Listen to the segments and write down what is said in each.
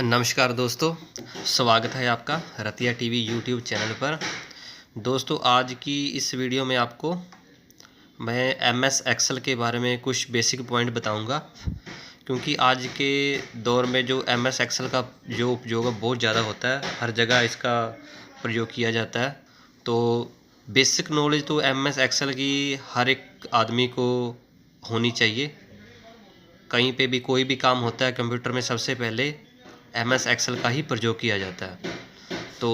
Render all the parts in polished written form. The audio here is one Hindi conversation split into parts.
नमस्कार दोस्तों, स्वागत है आपका रतिया टीवी यूट्यूब चैनल पर। दोस्तों, आज की इस वीडियो में आपको मैं एमएस एक्सेल के बारे में कुछ बेसिक पॉइंट बताऊंगा, क्योंकि आज के दौर में जो एमएस एक्सेल का जो उपयोग बहुत ज़्यादा होता है, हर जगह इसका प्रयोग किया जाता है। तो बेसिक नॉलेज तो एमएस एक्सेल की हर एक आदमी को होनी चाहिए। कहीं पे भी कोई भी काम होता है कंप्यूटर में, सबसे पहले एमएस एक्सेल का ही प्रयोग किया जाता है। तो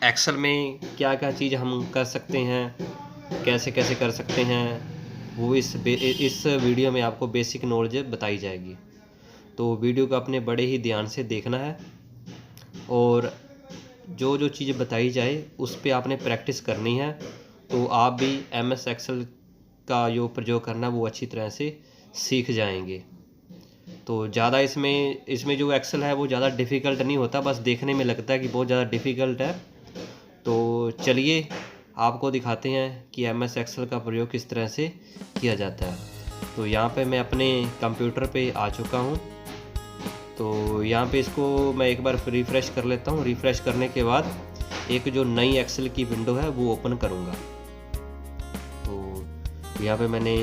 एक्सेल में क्या क्या चीज़ हम कर सकते हैं, कैसे कैसे कर सकते हैं, वो इस वीडियो में आपको बेसिक नॉलेज बताई जाएगी। तो वीडियो को अपने बड़े ही ध्यान से देखना है और जो जो चीज़ बताई जाए उस पर आपने प्रैक्टिस करनी है। तो आप भी एमएस एक्सेल का जो प्रयोग करना वो अच्छी तरह से सीख जाएंगे। तो ज़्यादा इसमें जो एक्सेल है वो ज़्यादा डिफ़िकल्ट नहीं होता, बस देखने में लगता है कि बहुत ज़्यादा डिफ़िकल्ट है। तो चलिए आपको दिखाते हैं कि एमएस एक्सेल का प्रयोग किस तरह से किया जाता है। तो यहाँ पे मैं अपने कंप्यूटर पे आ चुका हूँ। तो यहाँ पे इसको मैं एक बार रिफ़्रेश कर लेता हूँ। रिफ़्रेश करने के बाद एक जो नई एक्सेल की विंडो है वो ओपन करूँगा। तो यहाँ पे मैंने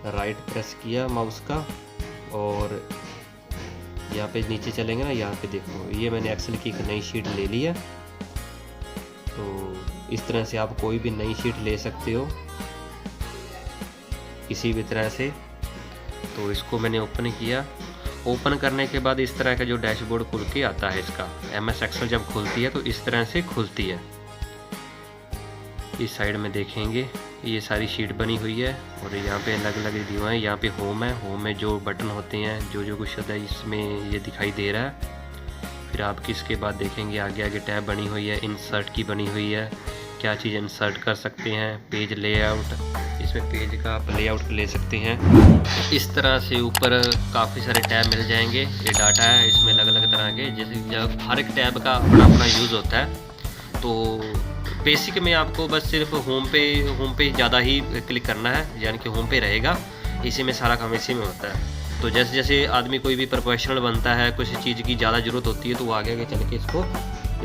राइट प्रेस किया माउस का और यहाँ पे नीचे चलेंगे ना, यहाँ पे देखो ये मैंने एक्सेल की एक नई शीट ले ली है। तो इस तरह से आप कोई भी नई शीट ले सकते हो किसी भी तरह से। तो इसको मैंने ओपन किया। ओपन करने के बाद इस तरह का जो डैशबोर्ड खुल के आता है, इसका एमएस एक्सेल जब खुलती है तो इस तरह से खुलती है। इस साइड में देखेंगे ये सारी शीट बनी हुई है और यहाँ पे अलग अलग दिए हुए हैं। यहाँ पे होम है, होम में जो बटन होते हैं, जो कुछ होता है इसमें ये दिखाई दे रहा है। फिर आप किसके बाद देखेंगे आगे आगे टैब बनी हुई है, इंसर्ट की बनी हुई है, क्या चीज़ इंसर्ट कर सकते हैं, पेज लेआउट, इसमें पेज का आप लेआउट ले सकते हैं। इस तरह से ऊपर काफ़ी सारे टैब मिल जाएंगे। ये डाटा है, इसमें अलग अलग तरह के, जैसे जब हर एक टैब का अपना अपना यूज़ होता है। तो बेसिक में आपको बस सिर्फ होम पे ज़्यादा ही क्लिक करना है, यानी कि होम पे रहेगा। इसी में सारा काम इसी में होता है। तो जैसे जैसे आदमी कोई भी प्रोफेशनल बनता है, कुछ चीज़ की ज़्यादा ज़रूरत होती है, तो वो आगे आगे चल के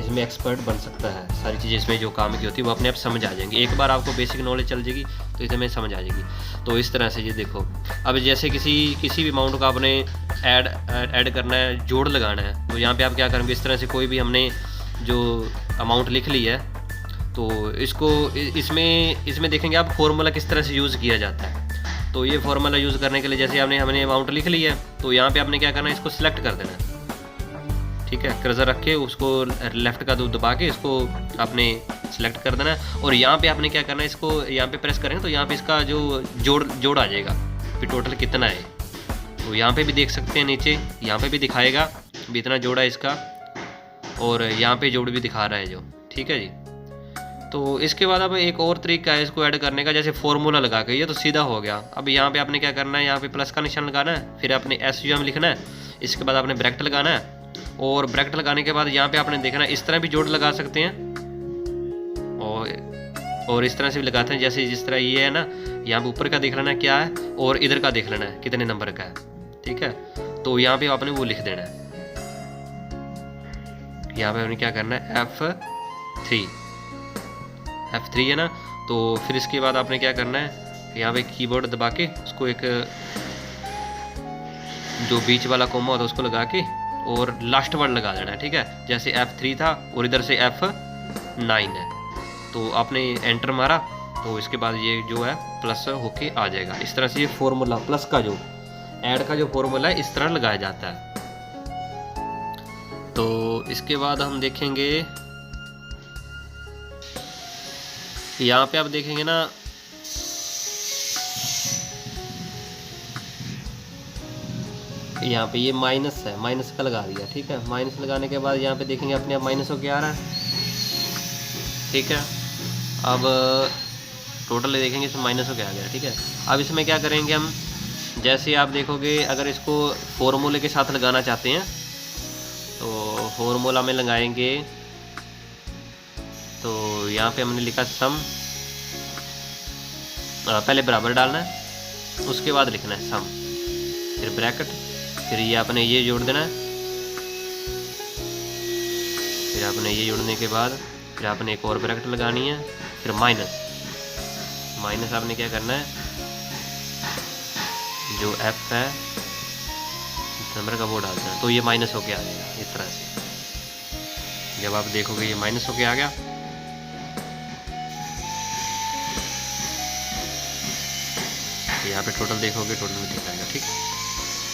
इसमें एक्सपर्ट बन सकता है। सारी चीज़ें इसमें जो काम की होती है वो अपने आप समझ आ जाएंगी। एक बार आपको बेसिक नॉलेज चल जाएगी तो इसमें समझ आ जाएगी। तो इस तरह से ये देखो, अब जैसे किसी भी अमाउंट का आपने ऐड करना है, जोड़ लगाना है, तो यहाँ पर आप क्या करेंगे, इस तरह से कोई भी हमने जो अमाउंट लिख ली है तो इसको इसमें देखेंगे आप फॉर्मूला किस तरह से यूज़ किया जाता है। तो ये फॉर्मूला यूज़ करने के लिए जैसे हमने अमाउंट लिख ली है, तो यहाँ पे आपने क्या करना है, इसको सिलेक्ट कर देना है। ठीक है, कर्सर रख के उसको लेफ़्ट का दबा के इसको आपने सिलेक्ट कर देना है। और यहाँ पे आपने क्या करना है, इसको यहाँ पे प्रेस करेंगे तो यहाँ पे इसका जो जोड़ आ जाएगा कि टोटल कितना है। तो यहाँ पे भी देख सकते हैं, नीचे यहाँ पे भी दिखाएगा भी इतना जोड़ा है इसका, और यहाँ पे जोड़ भी दिखा रहा है जो। ठीक है जी। तो इसके बाद अब एक और तरीका है इसको ऐड करने का, जैसे फॉर्मूला लगा के, ये तो सीधा हो गया। अब यहाँ पे आपने क्या करना है, यहाँ पे प्लस का निशान लगाना है, फिर आपने SUM लिखना है, इसके बाद आपने ब्रैकेट लगाना है, और ब्रैकेट लगाने के बाद यहाँ पे आपने देखना है, इस तरह भी जोड़ लगा सकते हैं और इस तरह से भी लगाते हैं। जैसे जिस तरह ये है ना, यहाँ पे ऊपर का देख लेना है क्या है, और इधर का देख लेना है कितने नंबर का है। ठीक है, तो यहाँ पे आपने वो लिख देना है। यहाँ पे आपने क्या करना है, F3 है ना। तो फिर इसके बाद आपने क्या करना है, यहाँ पे कीबोर्ड दबा के उसको एक जो बीच वाला कोमा होता है उसको लगा के और लास्ट वर्ड लगा देना है। ठीक है, जैसे F3 था और इधर से F9 है, तो आपने एंटर मारा तो इसके बाद ये जो है प्लस होके आ जाएगा। इस तरह से ये फॉर्मूला प्लस का जो ऐड का जो फॉर्मूला है इस तरह लगाया जाता है। तो इसके बाद हम देखेंगे, यहाँ पे आप देखेंगे ना, यहाँ पे ये माइनस है, माइनस का लगा दिया। ठीक है, माइनस लगाने के बाद यहाँ पे देखेंगे अपने आप माइनस होके आ रहा है। ठीक है, अब टोटल देखेंगे इसमें माइनस होके आ गया। ठीक है, अब इसमें क्या करेंगे हम, जैसे आप देखोगे अगर इसको फॉर्मूले के साथ लगाना चाहते हैं तो फॉर्मूला में लगाएंगे। तो यहाँ पे हमने लिखा सम, पहले बराबर डालना है, उसके बाद लिखना है सम, फिर ब्रैकेट, फिर ये आपने ये जोड़ देना है, फिर आपने ये जुड़ने के बाद फिर आपने एक और ब्रैकेट लगानी है, फिर माइनस आपने क्या करना है, जो F है नंबर का वो डालना है, तो ये माइनस होके आ जाएगा इस तरह से। जब आप देखोगे ये माइनस होके आ गया, यहाँ पे टोटल देखोगे, टोटल में दिखाएगा, ठीक।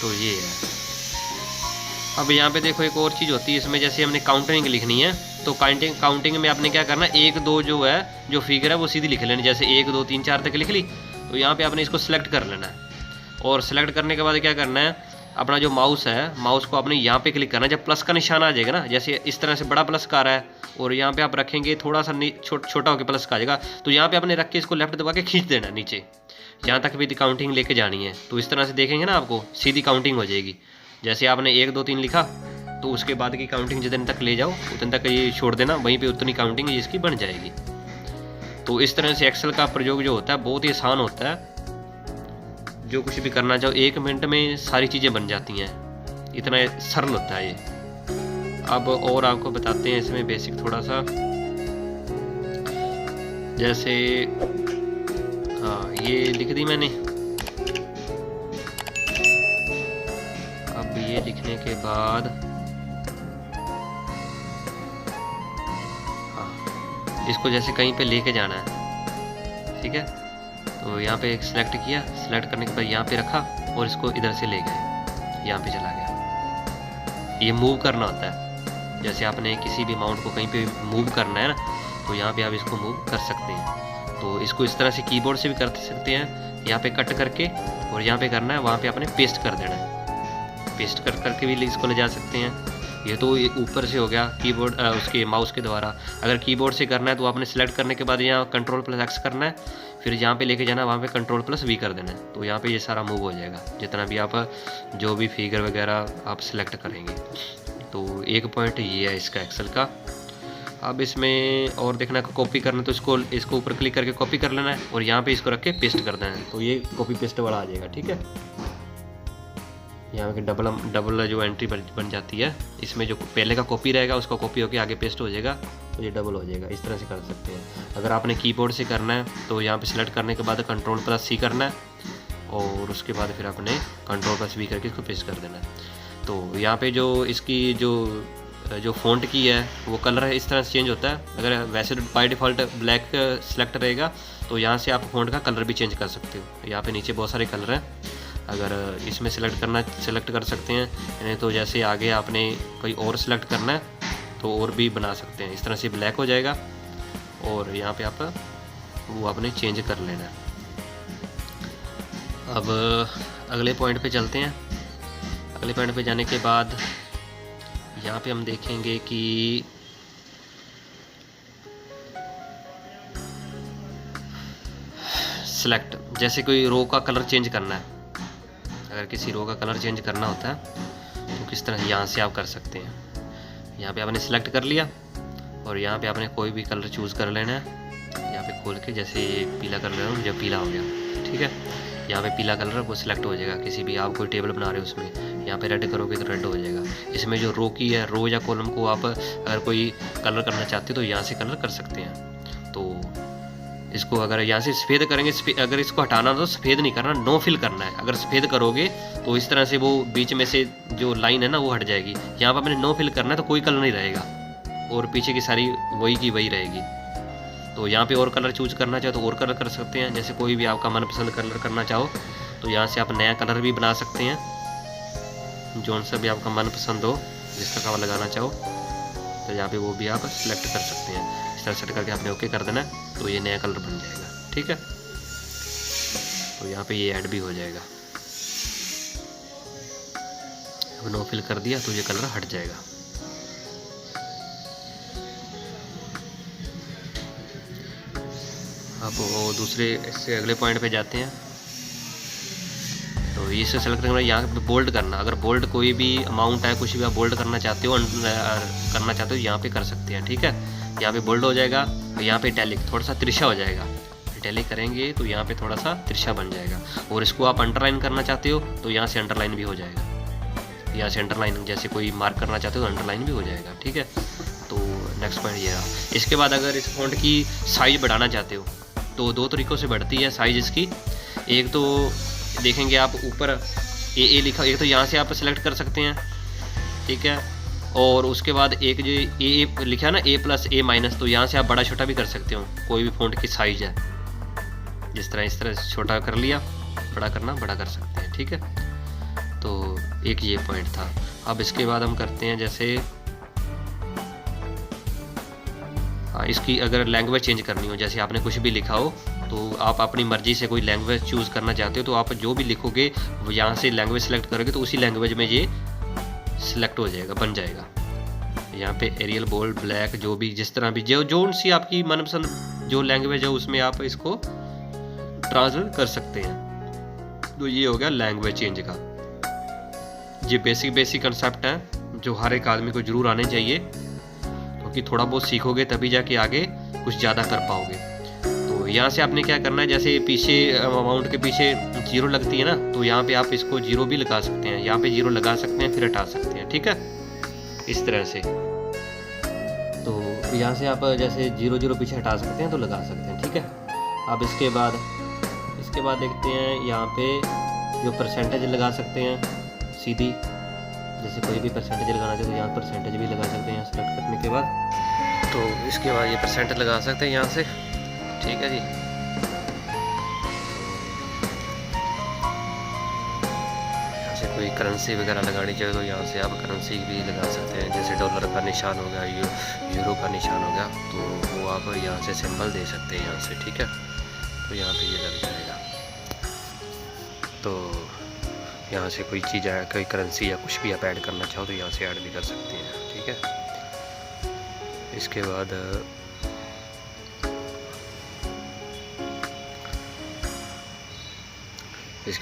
तो ये है। अब यहाँ पे देखो एक और चीज़ होती है इसमें, जैसे हमने काउंटिंग लिखनी है तो काउंटिंग में आपने क्या करना है, 1 2 जो है जो फिगर है वो सीधी लिख लेनी, जैसे 1 2 3 4 तक लिख ली। तो यहाँ पे आपने इसको सिलेक्ट कर लेना है, और सिलेक्ट करने के बाद क्या करना है, अपना जो माउस है, माउस को आपने यहाँ पे क्लिक करना है। जब प्लस का निशान आ जाएगा ना, जैसे इस तरह से बड़ा प्लस का आ रहा है और यहाँ पे आप रखेंगे थोड़ा सा छोटा होकर प्लस का आ जाएगा, तो यहाँ पे आपने रख के इसको लेफ्ट दबा के खींच देना नीचे, जहाँ तक भी काउंटिंग लेके जानी है। तो इस तरह से देखेंगे ना आपको सीधी काउंटिंग हो जाएगी। जैसे आपने 1 2 3 लिखा तो उसके बाद की काउंटिंग जितने तक ले जाओ उतने तक ये छोड़ देना, वहीं पे उतनी काउंटिंग इसकी बन जाएगी। तो इस तरह से एक्सेल का प्रयोग जो होता है बहुत ही आसान होता है। जो कुछ भी करना चाहो 1 मिनट में सारी चीज़ें बन जाती हैं, इतना सरल होता है ये। अब और आपको बताते हैं इसमें बेसिक थोड़ा सा, जैसे हाँ ये लिख दी मैंने। अब ये लिखने के बाद इसको जैसे कहीं पे लेके जाना है, ठीक है। तो यहाँ पे एक सिलेक्ट किया, सिलेक्ट करने के बाद यहाँ पे रखा और इसको इधर से ले गए, यहाँ पे चला गया। ये मूव करना होता है, जैसे आपने किसी भी अमाउंट को कहीं पे मूव करना है ना, तो यहाँ पे आप इसको मूव कर सकते हैं। तो इसको इस तरह से कीबोर्ड से भी कर सकते हैं, यहाँ पे कट करके और यहाँ पे करना है, वहाँ पे आपने पेस्ट कर देना है। पेस्ट कर करके भी इसको ले जा सकते हैं। ये तो ऊपर से हो गया कीबोर्ड उसके माउस के द्वारा। अगर कीबोर्ड से करना है तो आपने सेलेक्ट करने के बाद यहाँ Ctrl+X करना है, फिर जहाँ पे लेके जाना है वहाँ पे Ctrl+V कर देना है। तो यहाँ पे ये सारा मूव हो जाएगा, जितना भी आप जो भी फिगर वगैरह आप सिलेक्ट करेंगे। तो एक पॉइंट ये है इसका एक्सेल का। अब इसमें और देखना है कॉपी करना, तो इसको ऊपर क्लिक करके कॉपी कर लेना है और यहाँ पे इसको रख के पेस्ट कर देना है। तो ये कॉपी पेस्ट वाला आ जाएगा, ठीक है। यहाँ पे डबल जो एंट्री बन जाती है, इसमें जो पहले का कॉपी रहेगा उसका कॉपी होकर आगे पेस्ट हो जाएगा, तो ये डबल हो जाएगा। इस तरह से कर सकते हैं। अगर आपने कीबोर्ड से करना है तो यहाँ पे सिलेक्ट करने के बाद Ctrl+C करना है और उसके बाद फिर आपने Ctrl+V करके इसको पेस्ट कर देना है। तो यहाँ पे जो इसकी जो फ़ॉन्ट की है वो कलर है इस तरह से चेंज होता है। अगर वैसे बाय डिफ़ॉल्ट ब्लैक सिलेक्ट रहेगा तो यहाँ से आप फ़ॉन्ट का कलर भी चेंज कर सकते हो। यहाँ पे नीचे बहुत सारे कलर हैं, अगर इसमें सेलेक्ट कर सकते हैं, नहीं तो जैसे आगे आपने कोई और सिलेक्ट करना है तो और भी बना सकते हैं। इस तरह से ब्लैक हो जाएगा और यहाँ पे आप वो आपने चेंज कर लेना है। अब अगले पॉइंट पे चलते हैं। अगले पॉइंट पे जाने के बाद यहाँ पे हम देखेंगे कि सिलेक्ट, जैसे कोई रो का कलर चेंज करना है, अगर किसी रो का कलर चेंज करना होता है तो किस तरह यहाँ से आप कर सकते हैं। यहाँ पे आपने सिलेक्ट कर लिया और यहाँ पे आपने कोई भी कलर चूज़ कर लेना है। यहाँ पे खोल के जैसे ये पीला कर ले रहा हूँ, जब पीला हो गया, ठीक है। यहाँ पे पीला कलर वो सिलेक्ट हो जाएगा। किसी भी आप कोई टेबल बना रहे हो उसमें यहाँ पे रेड करोगे तो रेड हो जाएगा। इसमें जो रो की है, रो या कॉलम को आप अगर कोई कलर करना चाहते हो तो यहाँ से कलर कर सकते हैं। तो इसको अगर यहाँ से सफ़ेद करेंगे, अगर इसको हटाना तो सफ़ेद नहीं करना, नो फिल करना है। अगर सफ़ेद करोगे तो इस तरह से वो बीच में से जो लाइन है ना वो हट जाएगी। यहाँ पर मैंने नो फिल करना है तो कोई कलर नहीं रहेगा और पीछे की सारी वही की वही रहेगी। तो यहाँ पे और कलर चूज करना चाहो तो और कलर कर सकते हैं। जैसे कोई भी आपका मनपसंद कलर करना चाहो तो यहाँ से आप नया कलर भी बना सकते हैं, जौन सा भी आपका मनपसंद हो, जिस तरह का लगाना चाहो तो यहाँ पे वो भी आप सिलेक्ट कर सकते हैं। इस तरह सेट करके आपने ओके कर देना तो ये नया कलर बन जाएगा, ठीक है। तो यहाँ पे ये ऐड भी हो जाएगा। अब नो फिल कर दिया तो ये कलर हट जाएगा। अब वो दूसरे इससे अगले पॉइंट पे जाते हैं। तो इसे सेलेक्ट करना, यहाँ पे बोल्ड करना। अगर बोल्ड कोई भी अमाउंट है, कुछ भी आप बोल्ड करना चाहते हो यहाँ पे कर सकते हैं, ठीक है। यहाँ पे बोल्ड हो जाएगा। यहाँ पे इटैलिक थोड़ा सा तिरछा हो जाएगा। इटैलिक करेंगे तो यहाँ पे थोड़ा सा तिरछा बन जाएगा। और इसको आप अंडरलाइन करना चाहते हो तो यहाँ से अंडरलाइन भी हो जाएगा। यहाँ से अंडरलाइन जैसे कोई मार्क करना चाहते हो तो अंडरलाइन भी हो जाएगा, ठीक है। तो नेक्स्ट पॉइंट ये रहा। इसके बाद अगर इस फ़ॉन्ट की साइज़ बढ़ाना चाहते हो तो दो तरीक़ों से बढ़ती है साइज़ इसकी। एक तो देखेंगे आप ऊपर ए लिखा, एक तो यहाँ से आप सेलेक्ट कर सकते हैं, ठीक है। और उसके बाद एक जो ए लिखा है ना A+A-, तो यहाँ से आप बड़ा छोटा भी कर सकते हो, कोई भी फ़ॉन्ट की साइज़ है जिस तरह, इस तरह छोटा कर लिया, बड़ा करना बड़ा कर सकते हैं, ठीक है। तो एक ये पॉइंट था। अब इसके बाद हम करते हैं जैसे इसकी अगर लैंग्वेज चेंज करनी हो, जैसे आपने कुछ भी लिखा हो तो आप अपनी मर्ज़ी से कोई लैंग्वेज चूज़ करना चाहते हो तो आप जो भी लिखोगे वो यहाँ से लैंग्वेज सेलेक्ट करोगे तो उसी लैंग्वेज में ये सिलेक्ट हो जाएगा, बन जाएगा। यहाँ पे एरियल, बोल्ड, ब्लैक, जो भी जिस तरह भी जो सी आपकी मनपसंद जो लैंग्वेज है उसमें आप इसको ट्रांसलेट कर सकते हैं। तो ये हो गया लैंग्वेज चेंज का। ये बेसिक कंसेप्ट है जो हर एक आदमी को ज़रूर आने चाहिए, क्योंकि थोड़ा बहुत सीखोगे तभी जाके आगे कुछ ज़्यादा कर पाओगे। तो यहाँ से आपने क्या करना है, जैसे पीछे अमाउंट के पीछे 0 लगती है ना, तो यहाँ पे आप इसको 0 भी लगा सकते हैं, यहाँ पे 0 लगा सकते हैं, फिर हटा सकते हैं, ठीक है, इस तरह से। तो यहाँ से आप जैसे 0 पीछे हटा सकते हैं तो लगा सकते हैं, ठीक है। अब इसके बाद देखते हैं यहाँ पे जो परसेंटेज लगा सकते हैं सीधी, जैसे कोई भी परसेंटेज लगाना चाहिए तो यहाँ परसेंटेज भी लगा सकते हैं सेलेक्ट करने के बाद। तो इसके बाद ये परसेंटेज लगा सकते हैं यहाँ से, ठीक है जी। यहाँ से कोई करेंसी वगैरह लगानी चाहिए तो यहाँ से आप करेंसी भी लगा सकते हैं, जैसे डॉलर का निशान हो गया, यूरो का निशान हो गया, तो वो आप यहाँ से सिंबल दे सकते हैं यहाँ से, ठीक है। तो यहाँ पे ये लग जाएगा। तो यहाँ से कोई चीज़ है, कोई करेंसी या कुछ भी आप ऐड करना चाहो तो यहाँ से ऐड भी कर सकते हैं, ठीक है। इसके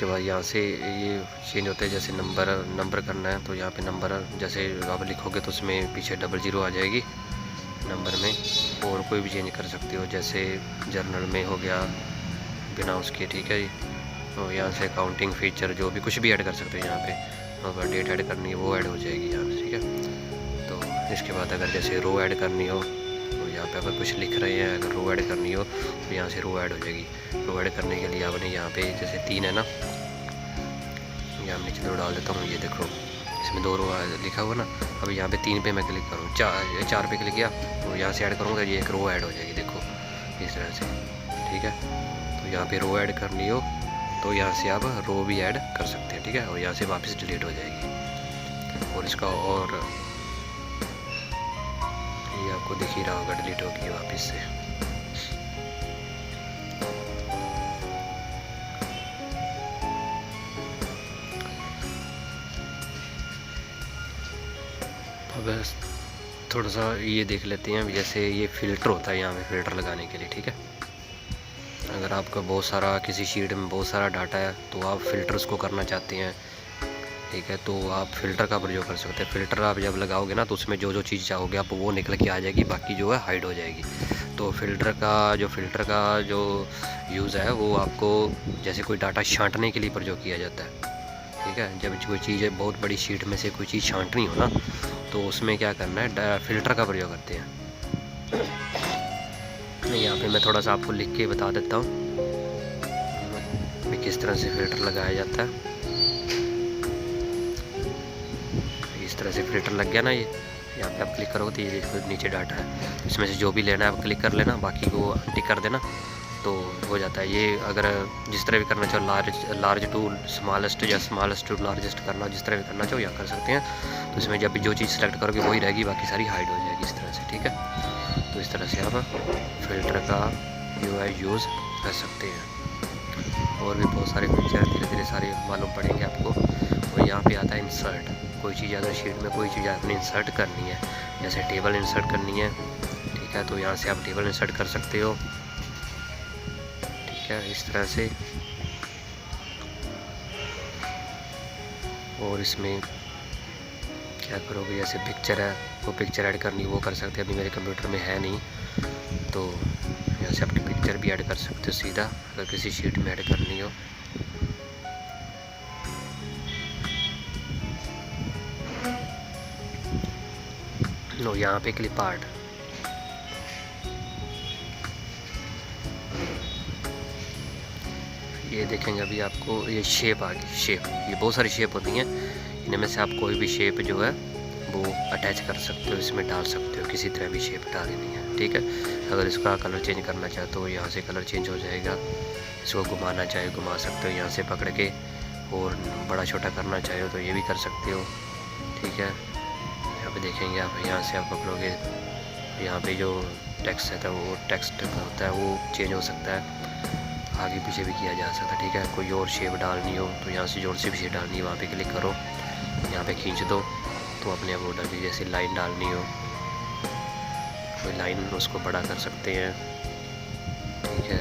बाद यहाँ से ये चेंज होता है, जैसे नंबर करना है तो यहाँ पे नंबर जैसे आप लिखोगे तो उसमें पीछे 00 आ जाएगी नंबर में। और कोई भी चेंज कर सकते हो, जैसे जर्नल में हो गया बिना उसके, ठीक है जी। तो यहाँ से काउंटिंग फीचर जो भी कुछ भी ऐड कर सकते हो यहाँ पे, अगर डेट ऐड करनी है वो ऐड हो जाएगी यहाँ पे, ठीक है। तो इसके बाद अगर जैसे रो ऐड करनी हो तो यहाँ पे अगर कुछ लिख रहे हैं, अगर रो ऐड करनी हो तो यहाँ से रो ऐड हो जाएगी। रो ऐड करने के लिए आपने यहाँ पे जैसे 3 है ना, यहाँ नीचे 2 डाल देता हूँ, ये देखो इसमें 2 रो लिखा हुआ ना। अब यहाँ पे 3 पे मैं क्लिक करूँ, 4 पे क्लिक किया तो यहाँ से ऐड करूँगा, ये एक रो ऐड हो जाएगी, देखो इस तरह से, ठीक है। तो यहाँ पे रो ऐड करनी हो तो यहाँ से आप रो भी ऐड कर सकते हैं, ठीक है। और यहाँ से वापस डिलीट हो जाएगी। और इसका और ये आपको दिख ही रहा होगा, डिलीट होगी वापस से। अब थोड़ा सा ये देख लेते हैं, जैसे ये फ़िल्टर होता है यहाँ पे फ़िल्टर लगाने के लिए, ठीक है। अगर आपका बहुत सारा किसी शीट में बहुत सारा डाटा है तो आप फ़िल्टर्स को करना चाहते हैं, ठीक है, तो आप फ़िल्टर का प्रयोग कर सकते हैं। फ़िल्टर आप जब लगाओगे ना तो उसमें जो चीज़ चाहोगे आप वो निकल के आ जाएगी, बाकी जो है हाइड हो जाएगी। तो फ़िल्टर का जो यूज़ है वो आपको जैसे कोई डाटा छांटने के लिए प्रयोग किया जाता है, ठीक है। जब कोई चीज़ बहुत बड़ी शीट में से कोई चीज़ छांटनी हो ना तो उसमें क्या करना है, फ़िल्टर का प्रयोग करते हैं। यहाँ पे मैं थोड़ा सा आपको लिख के बता देता हूँ कि किस तरह से फ़िल्टर लगाया जाता है। इस तरह से फ़िल्टर लग गया ना, ये यहाँ पे आप क्लिक करोगे तो ये नीचे डाटा है, इसमें से जो भी लेना है आप क्लिक कर लेना, बाकी को टिक कर देना तो हो जाता है। ये अगर जिस तरह भी करना चाहो, लार्ज टू स्मॉलेस्ट या स्मॉलेस्ट टू लार्जेस्ट करना, जिस तरह भी करना चाहो यहाँ कर सकते हैं। तो इसमें जब भी जो चीज़ सेलेक्ट करोगे वही रहेगी, बाकी सारी हाइड हो जाएगी इस तरह से, ठीक है। तो इस तरह से आप फ़िल्टर का यूज़ कर सकते हैं। और भी बहुत सारे फीचर धीरे धीरे सारे मालूम पड़ेंगे आपको। और यहाँ पे आता है इंसर्ट। कोई चीज़ अगर शीट में कोई चीज़ आपने इंसर्ट करनी है, जैसे टेबल इंसर्ट करनी है, ठीक है, तो यहाँ से आप टेबल इंसर्ट कर सकते हो, ठीक है, इस तरह से। और इसमें क्या करोगे, जैसे पिक्चर है वो पिक्चर ऐड करनी वो कर सकते हैं, अभी मेरे कंप्यूटर में है नहीं, तो यहाँ से अपनी पिक्चर भी ऐड कर सकते हो सीधा, अगर किसी शीट में ऐड करनी हो। लो यहाँ पे क्लिप आर्ट, ये देखेंगे अभी आपको ये शेप आ गई। शेप, ये बहुत सारी शेप होती हैं, इनमें से आप कोई भी शेप जो है वो अटैच कर सकते हो, इसमें डाल सकते हो, किसी तरह भी शेप डालनी है, ठीक है। अगर इसका कलर चेंज करना चाहते हो यहाँ से कलर चेंज हो जाएगा, इसको घुमाना चाहे घुमा सकते हो यहाँ से पकड़ के, और बड़ा छोटा करना चाहे तो ये भी कर सकते हो, ठीक है। यहाँ पे देखेंगे आप, यहाँ से आप पकड़ोगे, यहाँ पे जो टेक्स्ट रहता है वो टेक्स्ट होता है वो चेंज हो सकता है, आगे पीछे भी किया जा सकता है, ठीक है। कोई और शेप डालनी हो तो यहाँ से जो सी भी शेप डालनी है वहाँ पे क्लिक करो, यहाँ पे खींच दो तो अपने आप वो डाल दी। जैसे लाइन डालनी हो, कोई लाइन उसको बड़ा कर सकते हैं, ठीक है।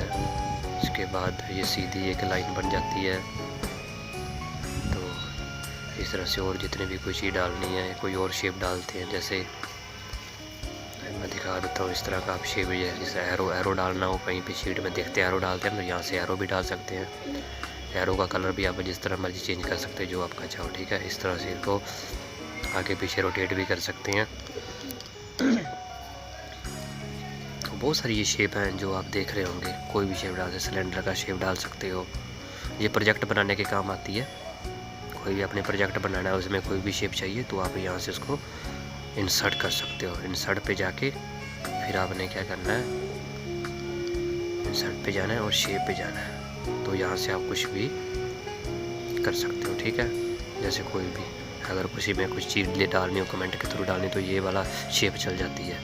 इसके बाद ये सीधी एक लाइन बन जाती है। तो इस तरह से और जितने भी कोई चीज़ डालनी है, कोई और शेप डालते हैं, जैसे मैं दिखा देता हूँ इस तरह का आप शेप, जैसे एरो डालना हो, कहीं पे शीट में देखते हैं एरो डालते हैं तो यहाँ से एरो भी डाल सकते हैं। एरो का कलर भी आप जिस तरह मर्जी चेंज कर सकते हैं, जो आपका चाहो, ठीक है। इस तरह से इसको आगे पीछे रोटेट भी कर सकते हैं। तो बहुत सारी ये शेप हैं जो आप देख रहे होंगे, कोई भी शेप डाल सकते, सिलेंडर का शेप डाल सकते हो, ये प्रोजेक्ट बनाने के काम आती है। कोई भी अपने प्रोजेक्ट बनाना है, उसमें कोई भी शेप चाहिए तो आप यहाँ से उसको इंसर्ट कर सकते हो। इंसर्ट पे जाके फिर आपने क्या करना है, इंसर्ट पे जाना है और शेप पे जाना है, तो यहाँ से आप कुछ भी कर सकते हो, ठीक है। जैसे कोई भी अगर किसी में कुछ चीज़ ले डालनी हो, कमेंट के थ्रू डालनी, तो ये वाला शेप चल जाती है।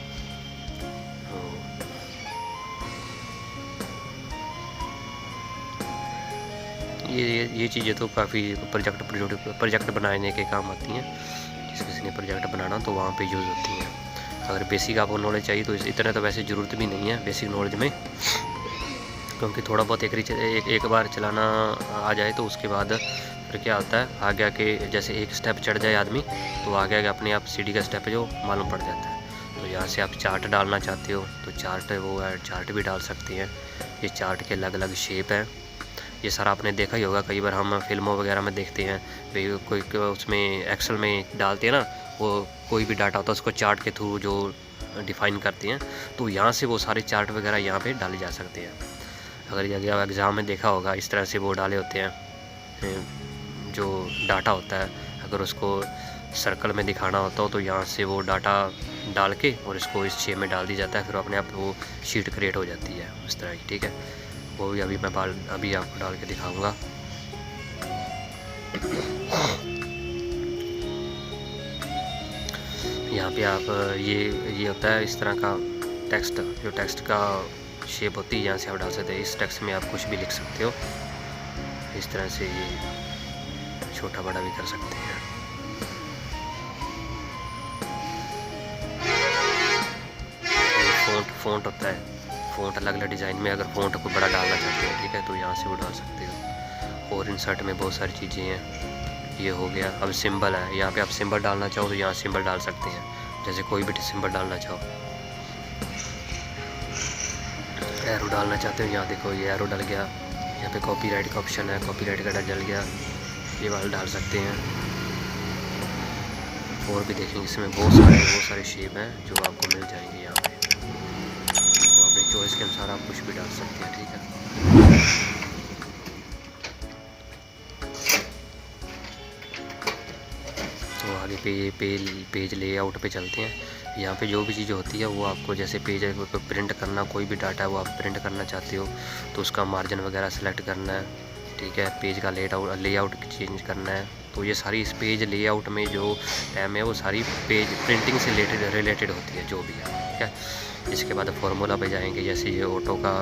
ये चीज़ें तो काफ़ी प्रोजेक्ट बनाने के काम आती हैं। किसी ने प्रोजेक्ट बनाना तो वहाँ पे यूज़ होती हैं। अगर बेसिक आपको नॉलेज चाहिए तो इतना तो वैसे ज़रूरत भी नहीं है बेसिक नॉलेज में, क्योंकि थोड़ा बहुत एक बार चलाना आ जाए तो उसके बाद फिर क्या होता है, आगे आके जैसे एक स्टेप चढ़ जाए आदमी तो आगे आगे अपने आप सीढ़ी का स्टेप है जो मालूम पड़ जाता है। तो यहाँ से आप चार्ट डालना चाहते हो तो चार्ट वो है, चार्ट भी डाल सकते हैं। ये चार्ट के अलग अलग शेप हैं, ये सारा आपने देखा ही होगा, कई बार हम फिल्मों वगैरह में देखते हैं भाई, कोई उसमें एक्सेल में डालते हैं ना, वो कोई भी डाटा होता है उसको चार्ट के थ्रू जो डिफ़ाइन करते हैं, तो यहाँ से वो सारे चार्ट वगैरह यहाँ पे डाले जा सकते हैं। अगर ये एग्ज़ाम में देखा होगा इस तरह से वो डाले होते हैं, जो डाटा होता है अगर उसको सर्कल में दिखाना होता हो तो यहाँ से वो डाटा डाल के और इसको इस शेप में डाल दिया जाता है, फिर अपने आप वो शीट क्रिएट हो जाती है उस तरह की, ठीक है। वो भी अभी आपको डाल के दिखाऊंगा। यहाँ पे आप ये होता है इस तरह का टेक्स्ट, जो टेक्स्ट का शेप होती है यहाँ से आप डाल सकते हैं। इस टेक्स्ट में आप कुछ भी लिख सकते हो, इस तरह से ये छोटा बड़ा भी कर सकते हैं। फ़ॉन्ट होता है, फ़ॉन्ट अलग अलग डिज़ाइन में, अगर फ़ॉन्ट को बड़ा डालना चाहते हो, ठीक है, तो यहाँ से वो डाल सकते हो। और इंसर्ट में बहुत सारी चीज़ें हैं, ये हो गया। अब सिंबल है, यहाँ पे आप सिंबल डालना चाहो तो यहाँ सिंबल डाल सकते हैं, जैसे कोई भी सिंबल डालना चाहो। एरो डालना चाहते हो, यहाँ देखो ये एरो डल गया। यहाँ पे कॉपीराइट का ऑप्शन है, कॉपीराइट का डल गया, ये वाला डाल सकते हैं। और भी देखेंगे इसमें बहुत सारे शेप हैं जो आपको मिल जाएंगे यहाँ पे, तो अपने चॉइस के अनुसार आप कुछ भी डाल सकते हैं, ठीक है। तो आगे पेज लेआउट पे चलते हैं। यहाँ पे जो भी चीज़ होती है वो आपको, जैसे पेज प्रिंट करना, कोई भी डाटा है वो आप प्रिंट करना चाहते हो तो उसका मार्जिन वगैरह सेलेक्ट करना है, ठीक है। पेज का लेआउट चेंज करना है, तो ये सारी इस पेज लेआउट में जो टाइम है वो सारी पेज प्रिंटिंग से रिलेटेड होती है, जो भी है, ठीक है। इसके बाद फार्मूला पे जाएंगे, जैसे ये ऑटो का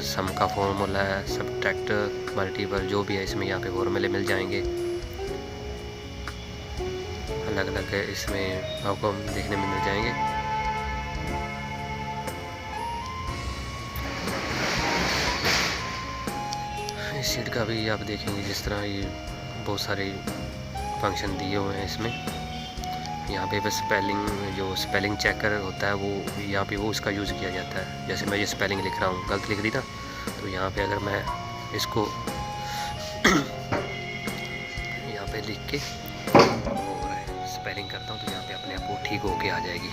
सम का फार्मूला है, सब्ट्रैक्ट, मल्टीपल, जो भी है इसमें यहाँ पे फार्मूले मिल जाएंगे अलग अलग, इसमें आपको देखने में मिल जाएंगे। इस शीट का भी आप देखेंगे जिस तरह ये बहुत सारे फंक्शन दिए हुए हैं इसमें। यहाँ पे बस स्पेलिंग चेकर होता है, वो यहाँ पे वो उसका यूज़ किया जाता है। जैसे मैं ये स्पेलिंग लिख रहा हूँ, गलत लिख दी ना, तो यहाँ पे अगर मैं इसको यहाँ पे लिख के और स्पेलिंग करता हूँ तो यहाँ पे अपने आप वो ठीक होके आ जाएगी।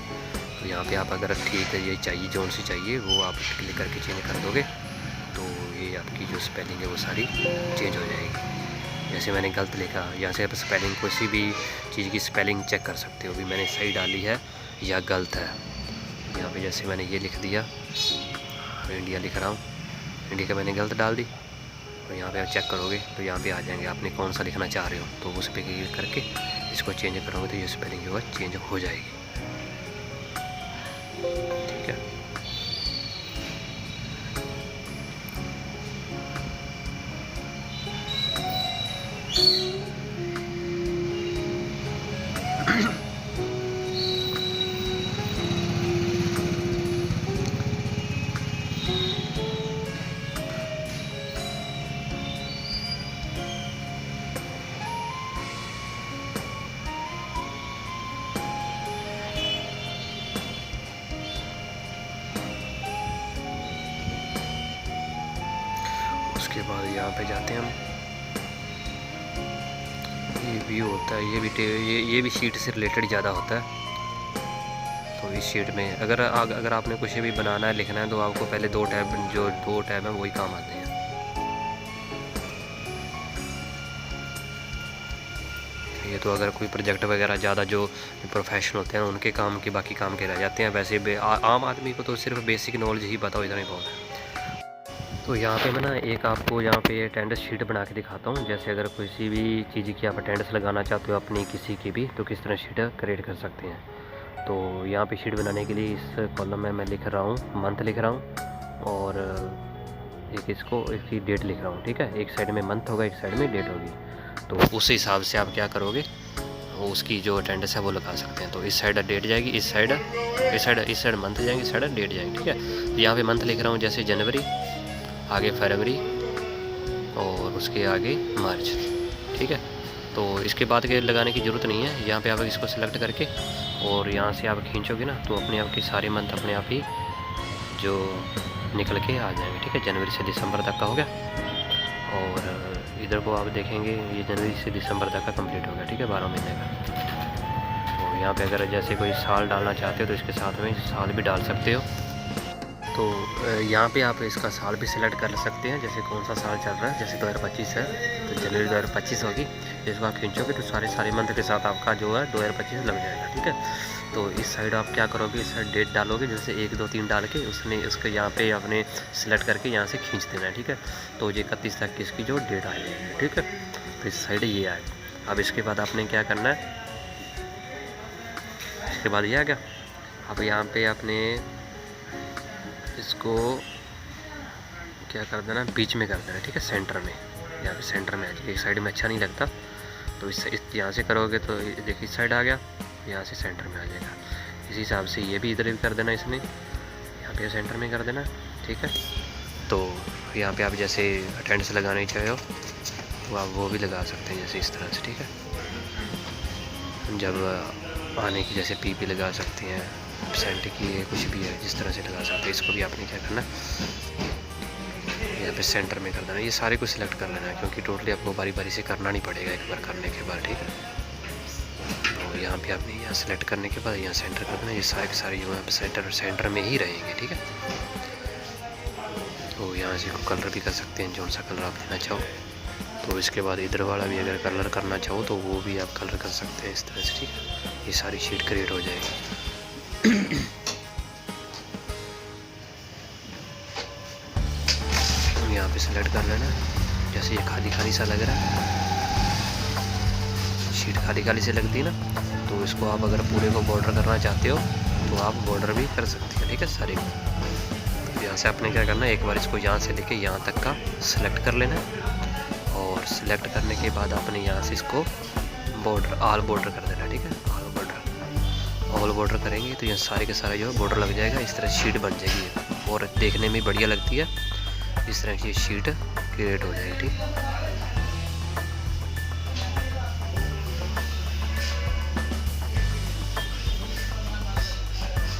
तो यहाँ पे आप अगर ठीक है ये चाहिए जोन सी चाहिए वो आप क्लिक करके चेंज कर दोगे तो ये आपकी जो स्पेलिंग है वो सारी चेंज हो जाएगी। जैसे मैंने गलत लिखा, यहाँ से आप स्पेलिंग किसी भी चीज़ की स्पेलिंग चेक कर सकते हो, भी मैंने सही डाली है या गलत है। यहाँ पे जैसे मैंने ये लिख दिया, इंडिया लिख रहा हूँ, इंडिया का मैंने गलत डाल दी, और यहाँ पे आप चेक करोगे तो यहाँ पे आ जाएंगे आपने कौन सा लिखना चाह रहे हो, तो उस पर क्लिक करके इसको चेंज करोगे तो ये स्पेलिंग जो है चेंज हो जाएगी। ठीक है, उसके बाद यहाँ पे जाते हैं हम, ये व्यू होता है, ये भी शीट से रिलेटेड ज़्यादा होता है। तो इस शीट में अगर आपने कुछ भी बनाना है लिखना है तो आपको पहले दो टैब हैं वही काम आते हैं। ये तो अगर कोई प्रोजेक्ट वगैरह ज़्यादा जो प्रोफेशनल होते हैं उनके काम के बाकी काम के रह जाते हैं, वैसे आम आदमी को तो सिर्फ बेसिक नॉलेज ही पता हो, इतना ही बहुत है। तो यहाँ पे मैं ना एक आपको यहाँ पे अटेंडेंस शीट बना के दिखाता हूँ। जैसे अगर किसी भी चीज़ की आप अटेंडेंस लगाना चाहते हो अपनी किसी की भी, तो किस तरह शीट क्रिएट कर सकते हैं। तो यहाँ पे शीट बनाने के लिए इस कॉलम में मैं लिख रहा हूँ मंथ लिख रहा हूँ, और इसकी डेट लिख रहा हूँ। ठीक है, एक साइड में मंथ होगा, एक साइड में डेट होगी। तो उस हिसाब से आप क्या करोगे, उसकी जो अटेंडेंस है वो लगा सकते हैं। तो इस साइड डेट जाएगी, इस साइड मंथ जाएंगे, इस साइड डेट जाएगी। ठीक है, तो यहाँ पे मंथ लिख रहा हूँ, जैसे जनवरी, आगे फरवरी, और उसके आगे मार्च। ठीक है, तो इसके बाद के लगाने की ज़रूरत नहीं है। यहाँ पे आप इसको सेलेक्ट करके और यहाँ से आप खींचोगे ना तो अपने आप की सारे मंथ अपने आप ही जो निकल के आ जाएंगे। ठीक है, जनवरी से दिसंबर तक का हो गया, और इधर को आप देखेंगे ये जनवरी से दिसंबर तक का कंप्लीट हो गया। ठीक है, 12 महीने का। तो यहाँ पे अगर जैसे कोई साल डालना चाहते हो तो इसके साथ में साल भी डाल सकते हो। तो यहाँ पे आप इसका साल भी सिलेक्ट कर सकते हैं, जैसे कौन सा साल चल रहा है। जैसे 2025 है तो जनवरी 2025 होगी, इसको आप खींचोगे तो सारे मंथ के साथ आपका जो है 2025 लग जाएगा। ठीक है, तो इस साइड आप क्या करोगे, इस साइड डेट डालोगे, जैसे 1 2 3 डाल के उसको यहाँ पे आपने सिलेक्ट करके यहाँ से खींच देना है। ठीक है, तो ये 31 तक इसकी जो डेट आ जाएगी। ठीक है, तो इस साइड ये आए। अब इसके बाद आपने क्या करना है, इसके बाद ये आ गया। अब यहाँ पे आपने इसको क्या कर देना, बीच में कर देना। ठीक है, सेंटर में, यहाँ पे सेंटर में आ जाएगी। एक साइड में अच्छा नहीं लगता तो इस यहाँ से करोगे तो देखिए इस साइड आ गया, यहाँ से सेंटर में आ जाएगा। इसी हिसाब से ये भी इधर भी कर देना, इसमें यहाँ पे सेंटर में कर देना। ठीक है, तो यहाँ पे आप जैसे अटेंडेंस लगाना ही चाहे हो तो आप वो भी लगा सकते हैं, जैसे इस तरह से। ठीक है, जब आने की जैसे पी लगा सकते हैं, एब्सेंट की है, कुछ भी है, जिस तरह से लगा सकते हैं। इसको भी आपने क्या करना, यहाँ पे सेंटर में कर देना। ये सारे को सिलेक्ट कर लेना है क्योंकि टोटली आपको बारी बारी से करना नहीं पड़ेगा एक बार करने के बाद। ठीक है, तो यहाँ पे आपने यहाँ सेलेक्ट करने के बाद यहाँ सेंटर कर देना। ये सारे के सारे जो है सेंटर में ही रहेंगे। ठीक है, तो यहाँ से कलर भी कर सकते हैं, जौन सा कलर आप देना चाहो। तो इसके बाद इधर वाला भी अगर कलर करना चाहो तो वो भी आप कलर कर सकते हैं इस तरह से। ठीक है, ये सारी शीट क्रिएट हो जाएगी। यहाँ पे सेलेक्ट कर लेना, जैसे ये खाली खाली सा लग रहा है, शीट खाली खाली से लगती है ना, तो इसको आप अगर पूरे को बॉर्डर करना चाहते हो तो आप बॉर्डर भी कर सकते हैं। ठीक है, सारे तो यहाँ से आपने क्या करना है, एक बार इसको यहाँ से लेके यहाँ तक का सिलेक्ट कर लेना, और सिलेक्ट करने के बाद आपने यहाँ से इसको बॉर्डर ऑल बॉर्डर कर देना। ठीक है, ऑल बॉर्डर करेंगे तो यहाँ सारे के सारे जो है बॉर्डर लग जाएगा। इस तरह शीट बन जाएगी और देखने में बढ़िया लगती है। इस तरह की शीट क्रिएट हो जाएगी। ठीक,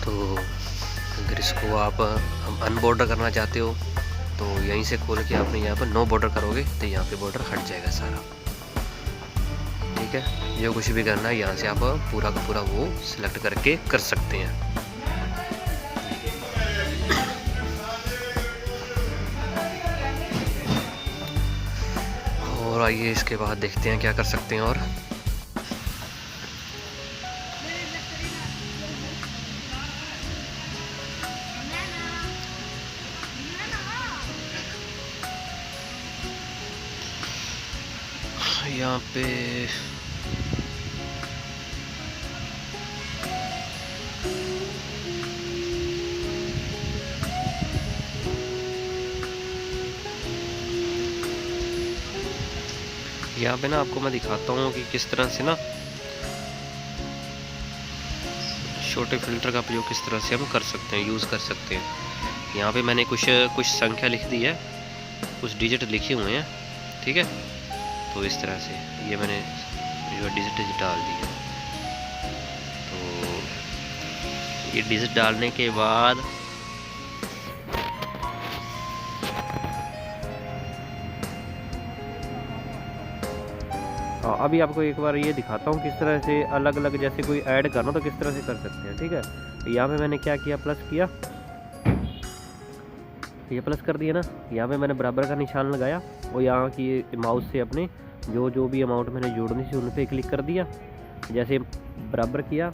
तो अगर इसको आप अनबॉर्डर करना चाहते हो तो यहीं से खोल के आपने यहाँ पर नो बॉर्डर करोगे तो यहाँ पे बॉर्डर हट जाएगा सारा। ठीक है, जो कुछ भी करना है यहाँ से आप पूरा का पूरा वो सिलेक्ट करके कर सकते हैं। और आइए इसके बाद देखते हैं क्या कर सकते हैं। और यहाँ पे ना आपको मैं दिखाता हूँ कि किस तरह से ना छोटे फिल्टर का प्रयोग किस तरह से हम कर सकते हैं, यूज़ कर सकते हैं। यहाँ पे मैंने कुछ संख्या लिख दी है, कुछ डिजिट लिखे हुए हैं, ठीक है। तो इस तरह से ये मैंने जो डिजिट डाल दी है। तो ये डिजिट डालने के बाद अभी आपको एक बार ये दिखाता हूँ किस तरह से अलग अलग जैसे कोई ऐड करना तो किस तरह से कर सकते हैं, ठीक है। तो यहाँ पे मैंने क्या किया, प्लस किया, ये प्लस कर दिया ना। यहाँ पे मैंने बराबर का निशान लगाया और यहाँ की माउस से अपने जो भी अमाउंट मैंने जोड़नी थी उन पर क्लिक कर दिया। जैसे बराबर किया,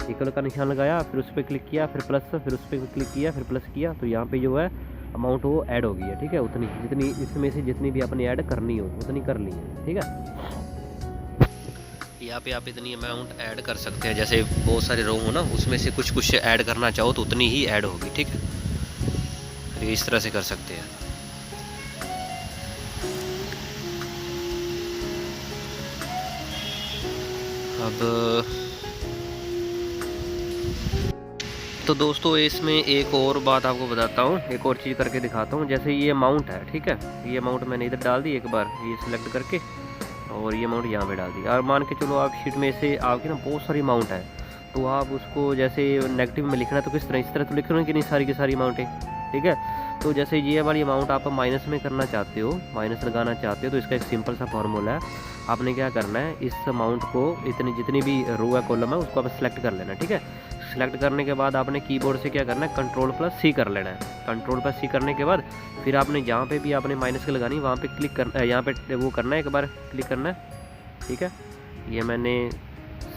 इक्वल का निशान लगाया, फिर उस पर क्लिक किया, फिर प्लस, फिर उस पर क्लिक किया, फिर प्लस किया। तो यहाँ पे जो है अमाउंट वो ऐड हो गई है, ठीक है। उतनी जितनी इसमें से जितनी भी अपनी ऐड करनी हो उतनी कर ली है, ठीक है। यहाँ पे आप इतनी अमाउंट ऐड कर सकते हैं, जैसे बहुत सारे रो हो ना, उसमें से कुछ ऐड करना चाहो तो उतनी ही ऐड होगी, ठीक है। तो इस तरह से कर सकते हैं। अब तो दोस्तों इसमें एक और बात आपको बताता हूँ, एक और चीज़ करके दिखाता हूँ। जैसे ये अमाउंट है, ठीक है, ये अमाउंट मैंने इधर डाल दी एक बार, ये सिलेक्ट करके, और ये अमाउंट यहाँ पे डाल दी। और मान के चलो आप शीट में से आपकी ना बहुत सारी अमाउंट है, तो आप उसको जैसे नेगेटिव में लिखना है तो किस तरह, इस तरह तो लिख रहे हो कि नहीं सारी की सारी अमाउंटें, ठीक है। तो जैसे ये वाली अमाउंट आप माइनस में करना चाहते हो, माइनस लगाना चाहते हो, तो इसका एक सिंपल सा फॉर्मूला है। आपने क्या करना है, इस अमाउंट को जितनी भी रो है, कॉलम है, उसको आप सेलेक्ट कर लेना, ठीक है। सेलेक्ट करने के बाद आपने कीबोर्ड से क्या करना है, Ctrl+C कर लेना है। Ctrl+C करने के बाद फिर आपने जहाँ पे भी आपने माइनस की लगानी वहाँ पे क्लिक करना है, यहाँ पे वो करना है, एक बार क्लिक करना है, ठीक है। ये मैंने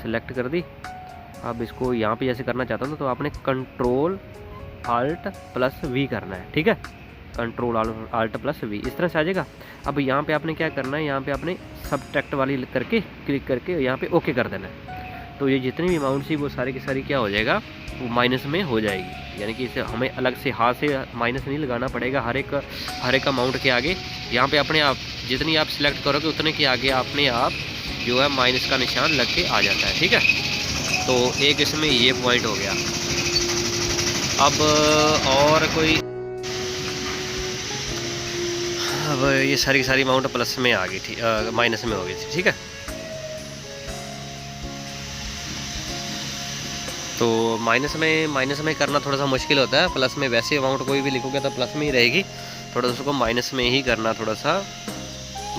सेलेक्ट कर दी। अब इसको यहाँ पे जैसे करना चाहता हूँ तो आपने Ctrl+Alt+V करना है, ठीक है। Ctrl+Alt+V इस तरह से आ जाएगा। अब यहाँ पे आपने क्या करना है, यहाँ पे आपने सब्ट्रैक्ट वाली करके क्लिक करके यहाँ पे ओके कर देना है। तो ये जितनी भी अमाउंट थी वो सारी की सारी क्या हो जाएगा, वो माइनस में हो जाएगी। यानी कि इसे हमें अलग से हाथ से माइनस नहीं लगाना पड़ेगा हर एक अमाउंट के आगे। यहाँ पे अपने आप जितनी आप सिलेक्ट करोगे उतने के आगे अपने आप जो है माइनस का निशान लग के आ जाता है, ठीक है। तो एक इसमें ये पॉइंट हो गया। अब और कोई, अब ये सारी की सारी अमाउंट प्लस में आ गई थी, माइनस में हो गई थी, ठीक है। तो माइनस में करना थोड़ा सा मुश्किल होता है। प्लस में वैसे अमाउंट कोई भी लिखोगे तो प्लस में ही रहेगी, थोड़ा उसको माइनस में ही करना। थोड़ा सा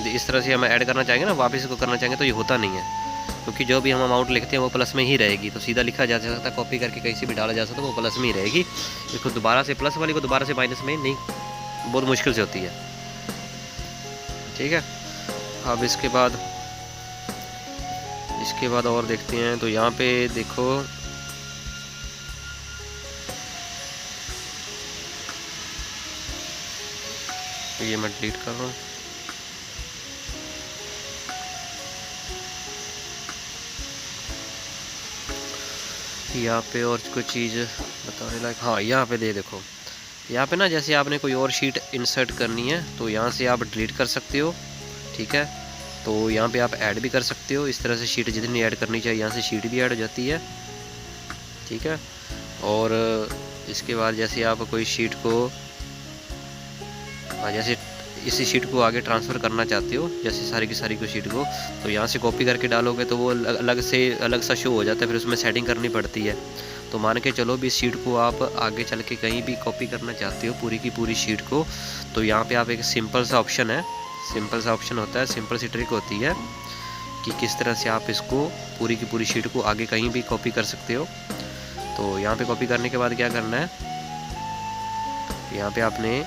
इस तरह से हम ऐड करना चाहेंगे ना, वापस इसको करना चाहेंगे तो ये होता नहीं है, क्योंकि जो भी हम अमाउंट लिखते हैं वो प्लस में ही रहेगी। तो सीधा लिखा जा सकता है, कॉपी करके कहीं से भी डाला जा सकता है, वो प्लस में ही रहेगी। इसको दोबारा से प्लस वाली को दोबारा से माइनस में नहीं, बहुत मुश्किल से होती है, ठीक है। अब इसके बाद और देखते हैं। तो यहाँ पे देखो, ये मैं डिलीट कर रहा हूँ। यहाँ पे और कोई चीज़ बताने लायक, हाँ यहाँ पे देखो, यहाँ पे ना जैसे आपने कोई और शीट इंसर्ट करनी है तो यहाँ से आप डिलीट कर सकते हो, ठीक है। तो यहाँ पे आप ऐड भी कर सकते हो। इस तरह से शीट जितनी ऐड करनी चाहिए यहाँ से शीट भी ऐड हो जाती है, ठीक है। और इसके बाद जैसे आप कोई शीट को, जैसे इसी शीट को आगे ट्रांसफ़र करना चाहते हो, जैसे सारी की सारी को शीट को, तो यहाँ से कॉपी करके डालोगे तो वो अलग सा शो हो जाता है, फिर उसमें सेटिंग करनी पड़ती है। तो मान के चलो भी शीट को आप आगे चल के कहीं भी कॉपी करना चाहते हो पूरी की पूरी शीट को, तो यहाँ पे आप एक सिंपल सा ऑप्शन होता है, सिंपल सी ट्रिक होती है कि किस तरह से आप इसको पूरी की पूरी शीट को आगे कहीं भी कॉपी कर सकते हो। तो यहाँ पे कॉपी करने के बाद क्या करना है, यहाँ पे आपने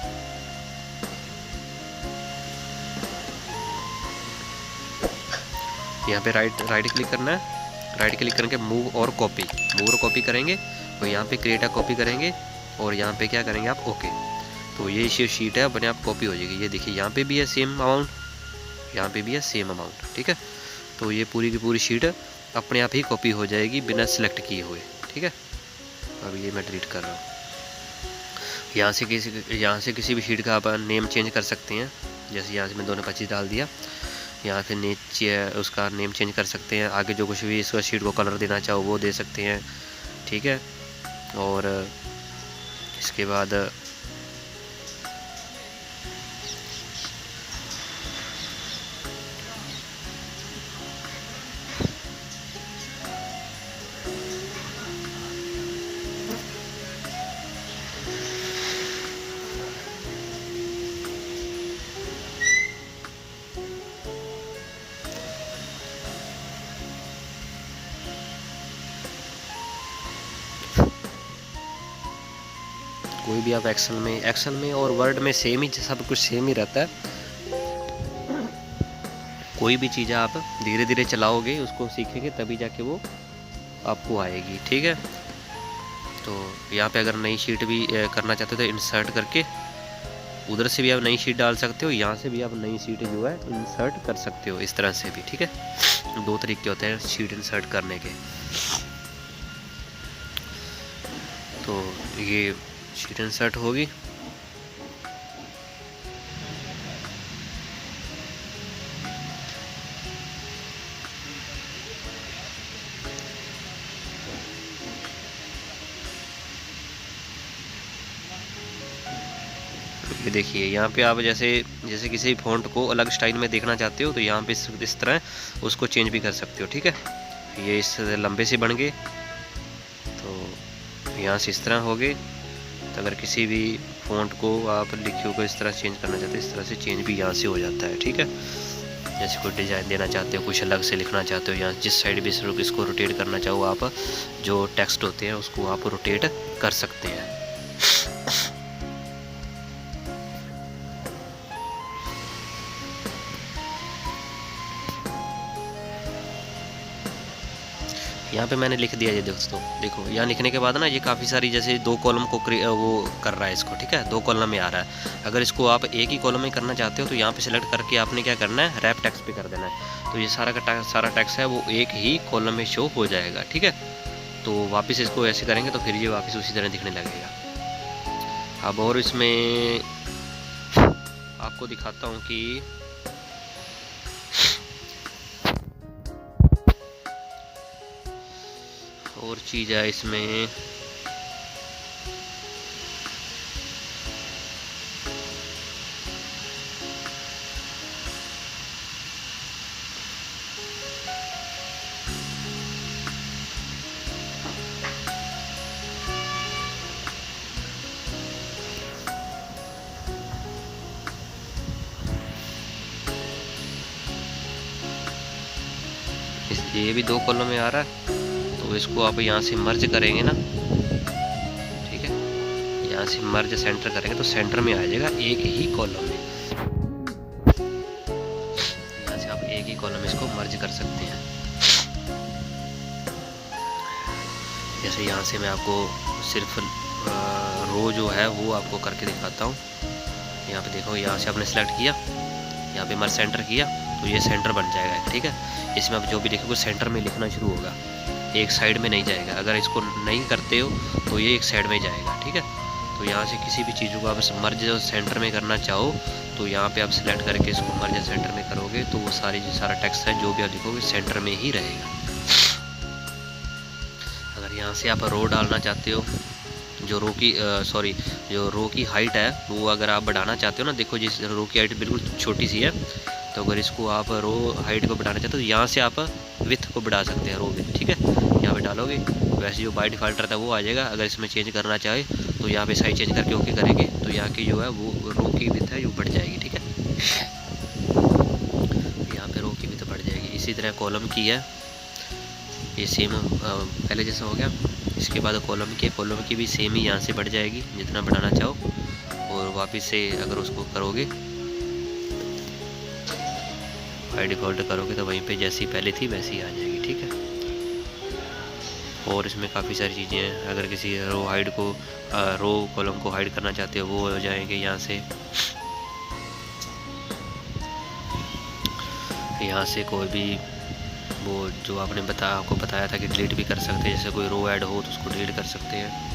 यहाँ पे राइट क्लिक करना है। राइट क्लिक करके मूव और कॉपी करेंगे और यहाँ पे क्रिएट अ कॉपी करेंगे और यहाँ पे क्या करेंगे आप ओके। तो ये शीट है अपने आप कॉपी हो जाएगी। ये देखिए यहाँ पे भी है सेम अमाउंट, यहाँ पे भी है सेम अमाउंट, ठीक है। तो ये पूरी की पूरी शीट अपने आप ही कॉपी हो जाएगी बिना सेलेक्ट किए हुए, ठीक है। अब ये मैं डिलीट कर रहा हूँ। यहाँ से किसी भी शीट का आप नेम चेंज कर सकते हैं। जैसे यहाँ से मैं 225 डाल दिया, यहाँ पे नीचे उसका नेम चेंज कर सकते हैं। आगे जो कुछ भी इसका शीट को कलर देना चाहो वो दे सकते हैं, ठीक है। और इसके बाद कोई भी आप एक्सेल में और वर्ड में सेम ही, सब कुछ सेम ही रहता है। कोई भी चीज़ आप धीरे धीरे चलाओगे, उसको सीखेंगे तभी जाके वो आपको आएगी, ठीक है। तो यहाँ पे अगर नई शीट भी करना चाहते हो तो इंसर्ट करके उधर से भी आप नई शीट डाल सकते हो, यहाँ से भी आप नई शीट जो है इंसर्ट कर सकते हो, इस तरह से भी, ठीक है। 2 तरीके होते हैं शीट इंसर्ट करने के। तो ये शीट इंसर्ट होगी। ये देखिए यहाँ पे आप जैसे किसी फ़ॉन्ट को अलग स्टाइल में देखना चाहते हो तो यहाँ पे इस तरह उसको चेंज भी कर सकते हो, ठीक है। ये इस लंबे से बन गए तो यहाँ से इस तरह हो गए। तो अगर किसी भी फ़ॉन्ट को आप लिखियों को इस तरह चेंज करना चाहते हो, इस तरह से चेंज भी यहाँ से हो जाता है, ठीक है। जैसे कोई डिज़ाइन देना चाहते हो, कुछ अलग से लिखना चाहते हो, यहाँ जिस साइड भी इसको रोटेट करना चाहो आप, जो टेक्स्ट होते हैं उसको आप रोटेट कर सकते हैं। यहाँ पे मैंने लिख दिया ये दोस्तों, देखो यहाँ लिखने के बाद ना ये काफ़ी सारी जैसे 2 कॉलम को वो कर रहा है इसको, ठीक है। 2 कॉलम में आ रहा है। अगर इसको आप एक ही कॉलम में करना चाहते हो तो यहाँ पे सिलेक्ट करके आपने क्या करना है, रैप टेक्स्ट पे कर देना है। तो ये सारा टेक्स्ट है वो एक ही कॉलम में शो हो जाएगा, ठीक है। तो वापस इसको ऐसे करेंगे तो फिर ये वापस उसी तरह दिखने लगेगा। अब और इसमें आपको दिखाता हूँ कि और चीज़ है इसमें। ये भी 2 कॉलम में आ रहा है तो इसको आप यहाँ से मर्ज करेंगे ना, ठीक है। यहाँ से मर्ज सेंटर करेंगे तो सेंटर में आ जाएगा एक ही कॉलम में। यहाँ से आप एक ही कॉलम इसको मर्ज कर सकते हैं। जैसे यहाँ से मैं आपको सिर्फ रो जो है वो आपको करके दिखाता हूँ। यहाँ पे देखो, यहाँ से आपने सेलेक्ट किया, यहाँ पे मर्ज सेंटर किया तो ये सेंटर बन जाएगा, ठीक है। इसमें आप जो भी लिखोगे सेंटर में लिखना शुरू होगा, एक साइड में नहीं जाएगा। अगर इसको नहीं करते हो तो ये एक साइड में जाएगा, ठीक है। तो यहाँ से किसी भी चीज़ को आप मर्ज सेंटर में करना चाहो तो यहाँ पे आप सिलेक्ट करके इसको मर्ज सेंटर में करोगे तो वो सारा टेक्स्ट है जो भी आप लिखोगे सेंटर में ही रहेगा। अगर यहाँ से आप रो डालना चाहते हो, जो रो की हाइट है वो अगर आप बढ़ाना चाहते हो ना, देखो जिस रो की हाइट बिल्कुल छोटी सी है, तो अगर इसको आप रो हाइट को बढ़ाना चाहते हो तो यहाँ से आप विथ को बढ़ा सकते हैं, रो विथ, ठीक है। यहाँ पे डालोगे वैसे जो बाय डिफ़ॉल्ट रहता है वो आ जाएगा। अगर इसमें चेंज करना चाहे तो यहाँ पे साइज चेंज करके ओके करेंगे तो यहाँ की जो है वो रो की विथ है वो बढ़ जाएगी, ठीक है। यहाँ पे रो की विथ बढ़ जाएगी। इसी तरह कॉलम की है, ये सेम पहले जैसा हो गया। इसके बाद कॉलम की भी सेम ही यहाँ से बढ़ जाएगी जितना बढ़ाना चाहो। और वापस से अगर उसको करोगे बाय डिफ़ॉल्ट करोगे तो वहीं पे जैसी पहले थी वैसी आ जाएगी, ठीक है। और इसमें काफ़ी सारी चीज़ें हैं, अगर किसी रो हाइड को रो कॉलम को हाइड करना चाहते हो वो हो जाएंगे यहाँ से। यहाँ से कोई भी वो जो आपको बताया था कि डिलीट भी कर सकते हैं, जैसे कोई रो ऐड हो तो उसको डिलीट कर सकते हैं।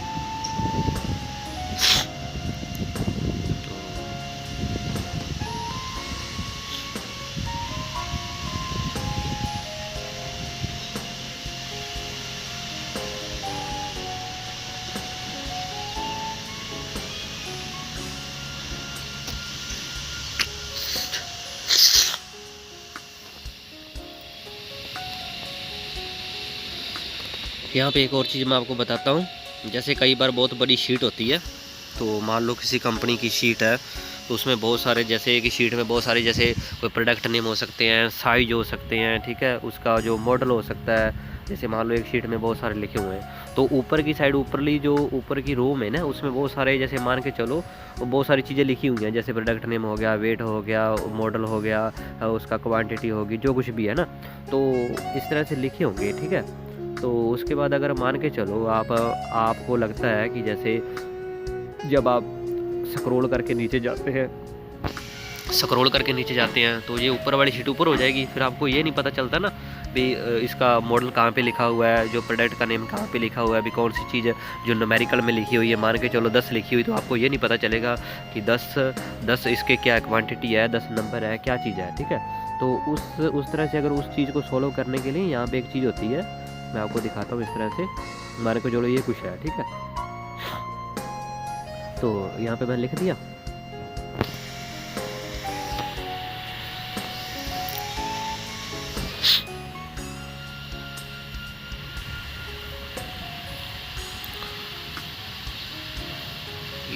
यहाँ पे एक और चीज़ मैं आपको बताता हूँ, जैसे कई बार बहुत बड़ी शीट होती है, तो मान लो किसी कंपनी की शीट है तो उसमें बहुत सारे, जैसे एक ही शीट में बहुत सारे, जैसे कोई प्रोडक्ट नेम हो सकते हैं, साइज हो सकते हैं, ठीक है, उसका जो मॉडल हो सकता है। जैसे मान लो एक शीट में बहुत सारे लिखे हुए हैं, तो ऊपर की साइड ऊपरली जो ऊपर की रो में ना उसमें बहुत सारे, जैसे मान के चलो बहुत सारी चीज़ें लिखी हुई हैं, जैसे प्रोडक्ट नेम हो गया, वेट हो गया, मॉडल हो गया, उसका क्वांटिटी होगी, जो कुछ भी है ना, तो इस तरह से लिखे होंगे, ठीक है। तो उसके बाद अगर मान के चलो आपको लगता है कि जैसे जब आप स्क्रॉल करके नीचे जाते हैं तो ये ऊपर वाली शीट ऊपर हो जाएगी, फिर आपको ये नहीं पता चलता ना भी इसका मॉडल कहाँ पे लिखा हुआ है, जो प्रोडक्ट का नेम कहाँ पे लिखा हुआ है, भी कौन सी चीज़ जो न्यूमेरिकल में लिखी हुई है, मान के चलो 10 लिखी हुई, तो आपको ये नहीं पता चलेगा कि 10 इसके क्या क्वांटिटी है, 10 नंबर है, क्या चीज़ है, ठीक है। तो उस तरह से अगर उस चीज़ को सॉल्व करने के लिए यहाँ पे एक चीज़ होती है, मैं आपको दिखाता हूँ। इस तरह से मान के चलो ये कुछ है, ठीक है, तो यहाँ पे मैंने लिख दिया।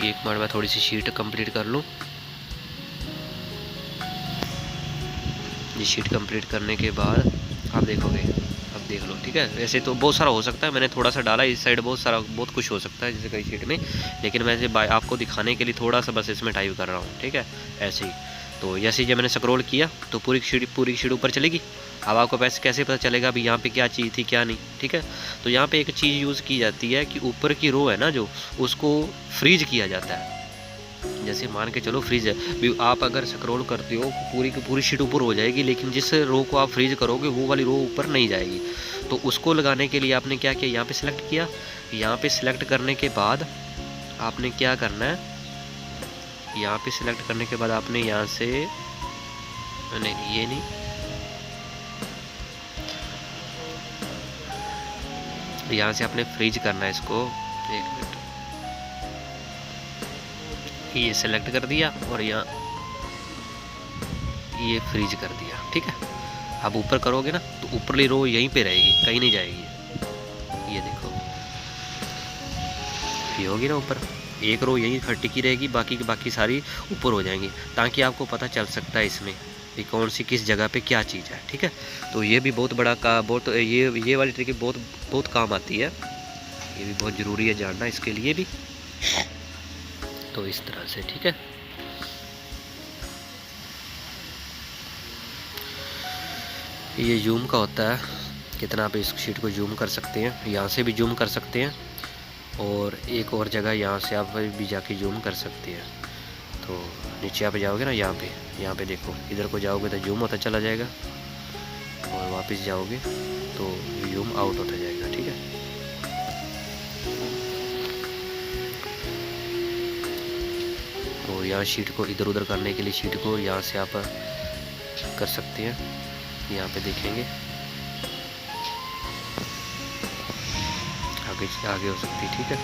एक बार मैं थोड़ी सी शीट कंप्लीट कर लूँ। ये शीट कंप्लीट करने के बाद आप देखोगे, अब देख लो, ठीक है। वैसे तो बहुत सारा हो सकता है, मैंने थोड़ा सा डाला इस साइड, बहुत कुछ हो सकता है जैसे कई शीट में, लेकिन मैं आपको दिखाने के लिए थोड़ा सा बस इसमें टाइप कर रहा हूँ, ठीक है, ऐसे ही। तो जैसे जब मैंने स्क्रॉल किया तो पूरी शीट ऊपर चलेगी। अब आपको कैसे पता चलेगा अभी यहाँ पे क्या चीज़ थी क्या नहीं, ठीक है। तो यहाँ पे एक चीज़ यूज़ की जाती है कि ऊपर की रो है ना जो, उसको फ्रीज किया जाता है। जैसे मान के चलो फ्रीज है, आप अगर स्क्रॉल करते हो पूरी की पूरी शीट ऊपर हो जाएगी, लेकिन जिस रो को आप फ्रीज करोगे वो वाली रो ऊपर नहीं जाएगी। तो उसको लगाने के लिए आपने क्या किया, यहाँ पे सिलेक्ट किया। यहाँ पे सिलेक्ट करने के बाद आपने क्या करना है, यहाँ पे सिलेक्ट करने के बाद आपने यहाँ से, नहीं ये नहीं, यहाँ से आपने फ्रीज करना है इसको। एक मिनट, ये सिलेक्ट कर दिया और यहाँ ये फ्रीज कर दिया, ठीक है। अब ऊपर करोगे ना तो ऊपरली रो यहीं पे रहेगी, कहीं नहीं जाएगी। ये देखो ये होगी ना, ऊपर एक रो यहीं टिकी रहेगी, बाकी सारी ऊपर हो जाएंगी, ताकि आपको पता चल सकता है इसमें कि कौन सी किस जगह पे क्या चीज़ है, ठीक है। तो ये भी बहुत बड़ा बहुत ये वाली ट्रिक बहुत काम आती है, ये भी बहुत ज़रूरी है जानना इसके लिए भी। तो इस तरह से, ठीक है। ये जूम का होता है, कितना आप इस शीट को जूम कर सकते हैं, यहाँ से भी जूम कर सकते हैं, और एक और जगह यहाँ से आप भी जाके जूम कर सकते हैं। तो नीचे आप जाओगे ना, यहाँ पे देखो, इधर को जाओगे तो जूम होता चला जाएगा, और वापस जाओगे तो जूम आउट होता जाएगा, ठीक है। तो यहाँ शीट को इधर उधर करने के लिए शीट को यहाँ से आप कर सकते हैं, यहाँ पे देखेंगे आगे हो सकती है, ठीक है।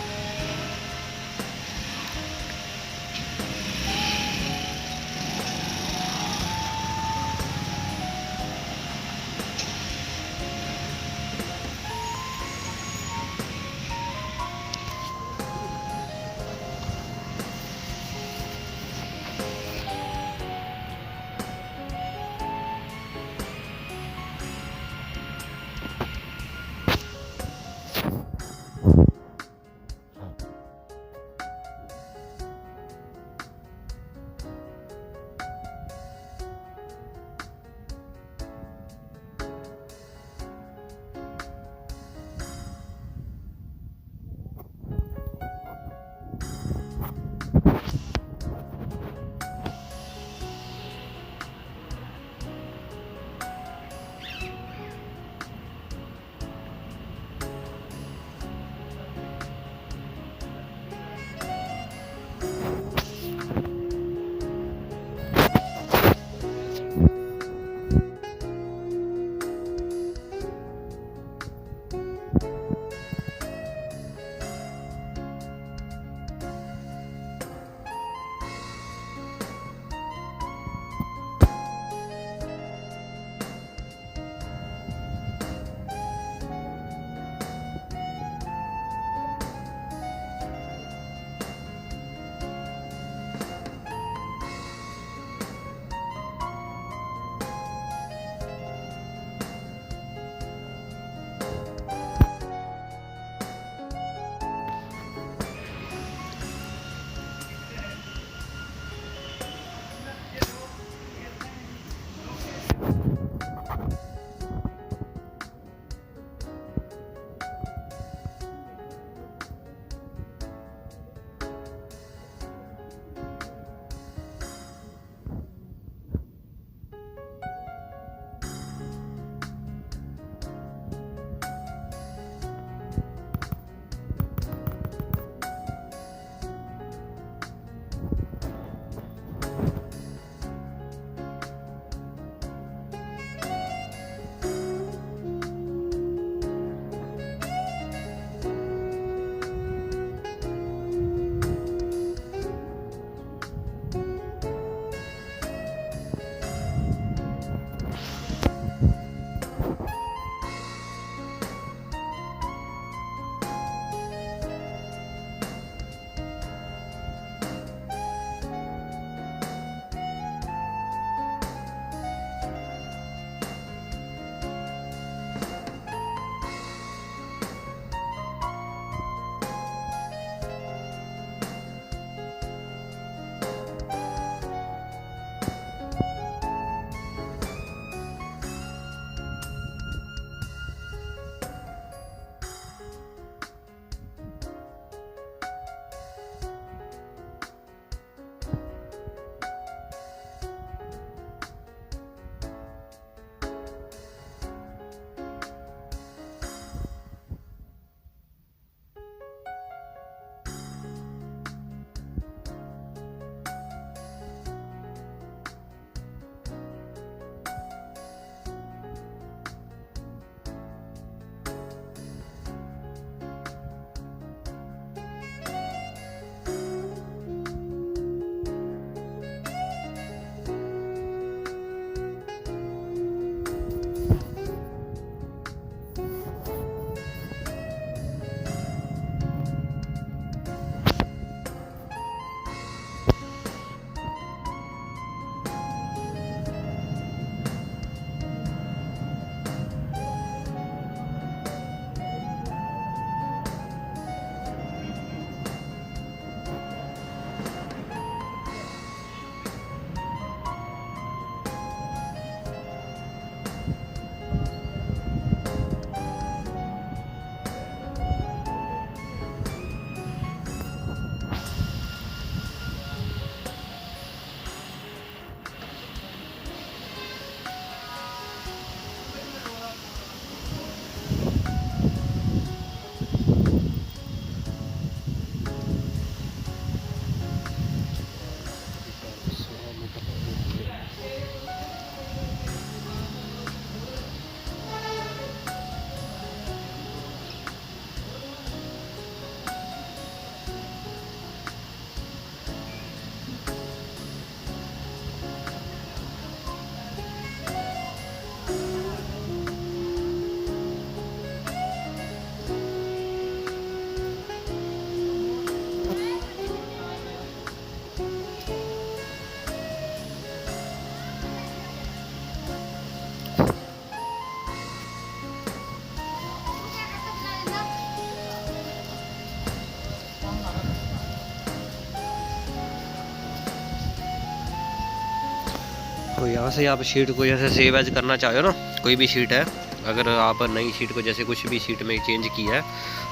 तो यहाँ से आप शीट को जैसे सेव एज करना चाहो ना, कोई भी शीट है, अगर आप नई शीट को जैसे कुछ भी शीट में चेंज किया है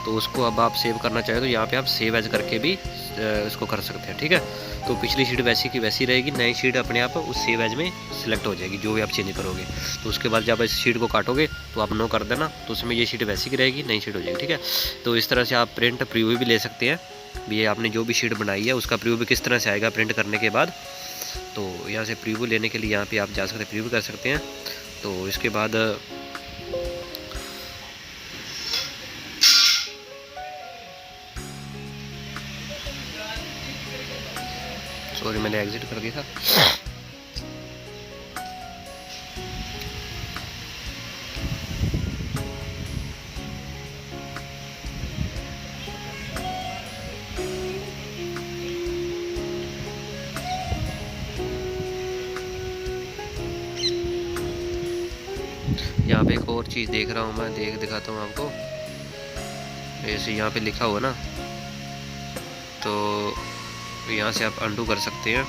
तो उसको अब आप सेव करना चाहे तो यहाँ पे आप सेव एज करके भी इसको कर सकते हैं, ठीक है। तो पिछली शीट वैसी की वैसी रहेगी, नई शीट अपने आप उस सेव एज में सिलेक्ट हो जाएगी जो भी आप चेंज करोगे। तो उसके बाद जब इस शीट को काटोगे तो आप नो कर देना, तो उसमें ये शीट वैसी की रहेगी, नई शीट हो जाएगी, ठीक है। तो इस तरह से आप प्रिंट प्रीव्यू भी ले सकते हैं। ये आपने जो भी शीट बनाई है उसका प्रीव्यू भी किस तरह से आएगा प्रिंट करने के बाद। तो यहाँ से प्रीव्यू लेने के लिए यहाँ पे आप जा सकते हैं, प्रीव्यू कर सकते हैं। तो इसके बाद सॉरी मैंने एग्जिट कर दिया था। यहाँ पे एक और चीज़ देख रहा हूँ मैं, दिखाता हूँ आपको। जैसे यहाँ पे लिखा हुआ ना, तो यहाँ से आप अंडू कर सकते हैं,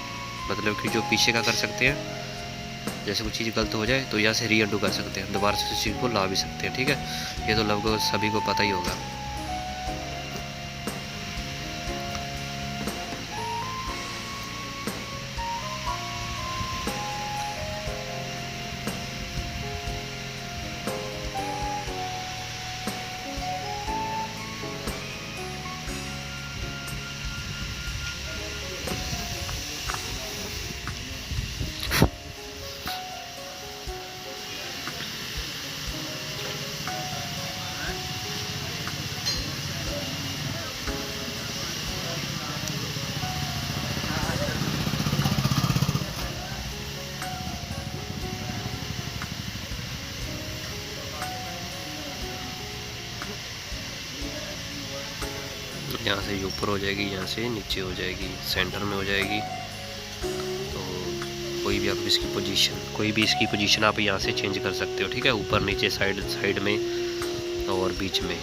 मतलब कि जो पीछे का कर सकते हैं। जैसे कुछ चीज़ गलत हो जाए तो यहाँ से री अंडू कर सकते हैं, दोबारा से उस चीज़ को ला भी सकते हैं, ठीक है। ये तो लगभग सभी को पता ही होगा। यहाँ से ऊपर हो जाएगी, यहाँ से नीचे हो जाएगी, सेंटर में हो जाएगी। तो कोई भी आप इसकी पोजीशन आप यहाँ से चेंज कर सकते हो, ठीक है। ऊपर नीचे साइड में और बीच में।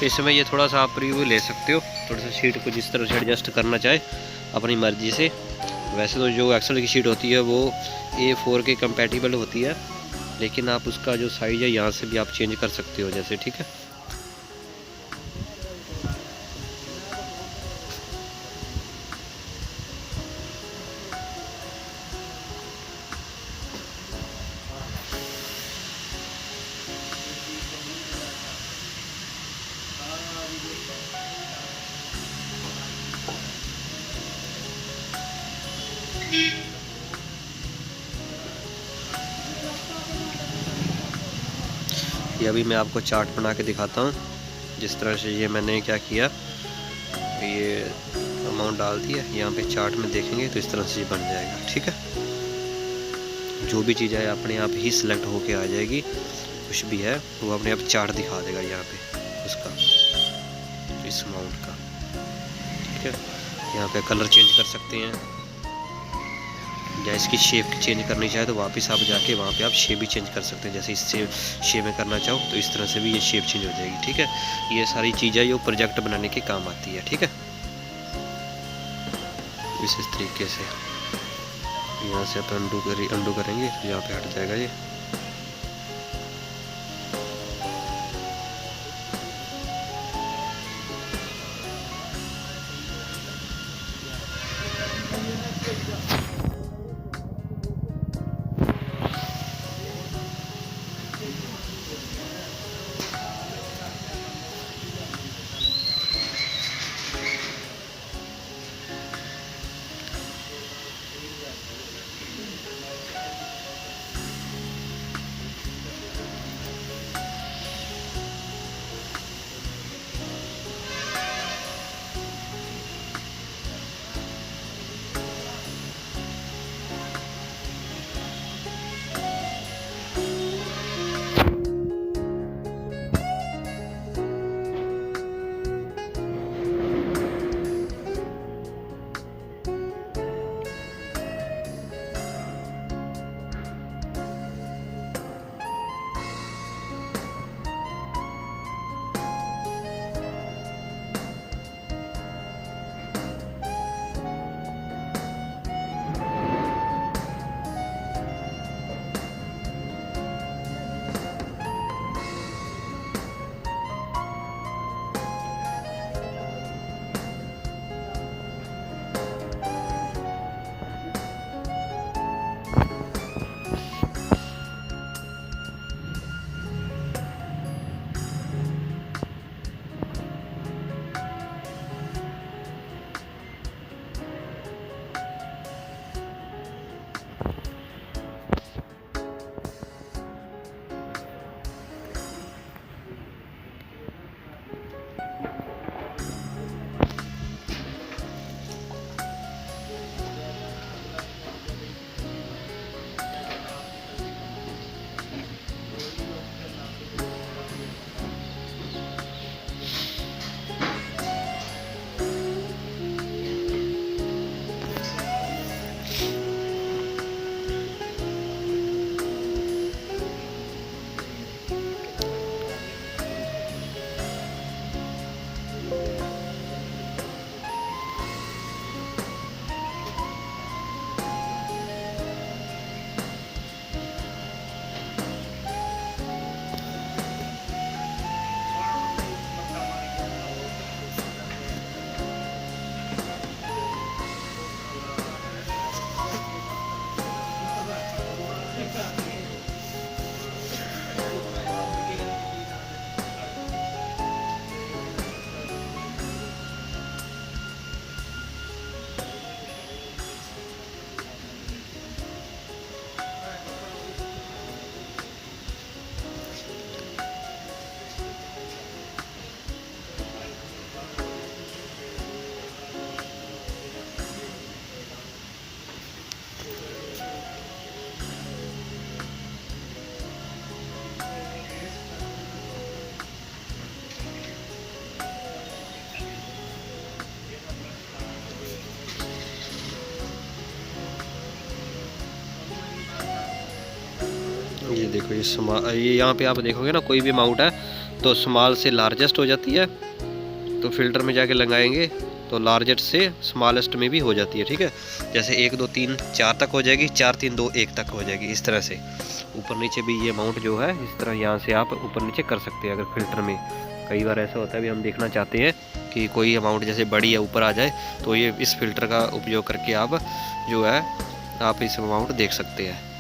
इसमें ये थोड़ा सा आप प्रीव्यू ले सकते हो, थोड़ा सा शीट को जिस तरह से एडजस्ट करना चाहे अपनी मर्ज़ी से। वैसे तो जो एक्सेल की शीट होती है वो A4 के कंपैटिबल होती है, लेकिन आप उसका जो साइज़ है यहाँ से भी आप चेंज कर सकते हो जैसे, ठीक है। ये अभी मैं आपको चार्ट बना के दिखाता हूँ। जिस तरह से ये मैंने क्या किया, ये अमाउंट डाल दिया, यहाँ पे चार्ट में देखेंगे तो इस तरह से ये बन जाएगा, ठीक है। जो भी चीज़ है अपने आप ही सिलेक्ट होके आ जाएगी, कुछ भी है वो अपने आप चार्ट दिखा देगा यहाँ पे उसका, इस अमाउंट का, ठीक है। यहाँ पे कलर चेंज कर सकते हैं, या इसकी शेप चेंज करनी चाहे तो वापस आप जाके वहाँ पे आप शेप भी चेंज कर सकते हैं। जैसे इससे शेप में करना चाहो तो इस तरह से भी ये शेप चेंज हो जाएगी, ठीक है। ये सारी चीज़ें जो प्रोजेक्ट बनाने के काम आती है, ठीक है। इस तरीके से यहाँ से आप अंडू करेंगे तो यहाँ पे हट जाएगा ये। ये देखो ये यहाँ पे आप देखोगे ना, कोई भी अमाउंट है तो स्मॉल से लार्जेस्ट हो जाती है, तो फिल्टर में जाके लगाएंगे तो लार्जेस्ट से स्मॉलेस्ट में भी हो जाती है। ठीक है, जैसे 1 2 3 4 तक हो जाएगी, 4 3 2 1 तक हो जाएगी, इस तरह से। ऊपर नीचे भी ये अमाउंट जो है इस तरह यहाँ से आप ऊपर नीचे कर सकते हैं। अगर फिल्टर में कई बार ऐसा होता है भी हम देखना चाहते हैं कि कोई अमाउंट जैसे बड़ी या ऊपर आ जाए, तो ये इस फिल्टर का उपयोग करके आप जो है आप इस अमाउंट देख सकते हैं।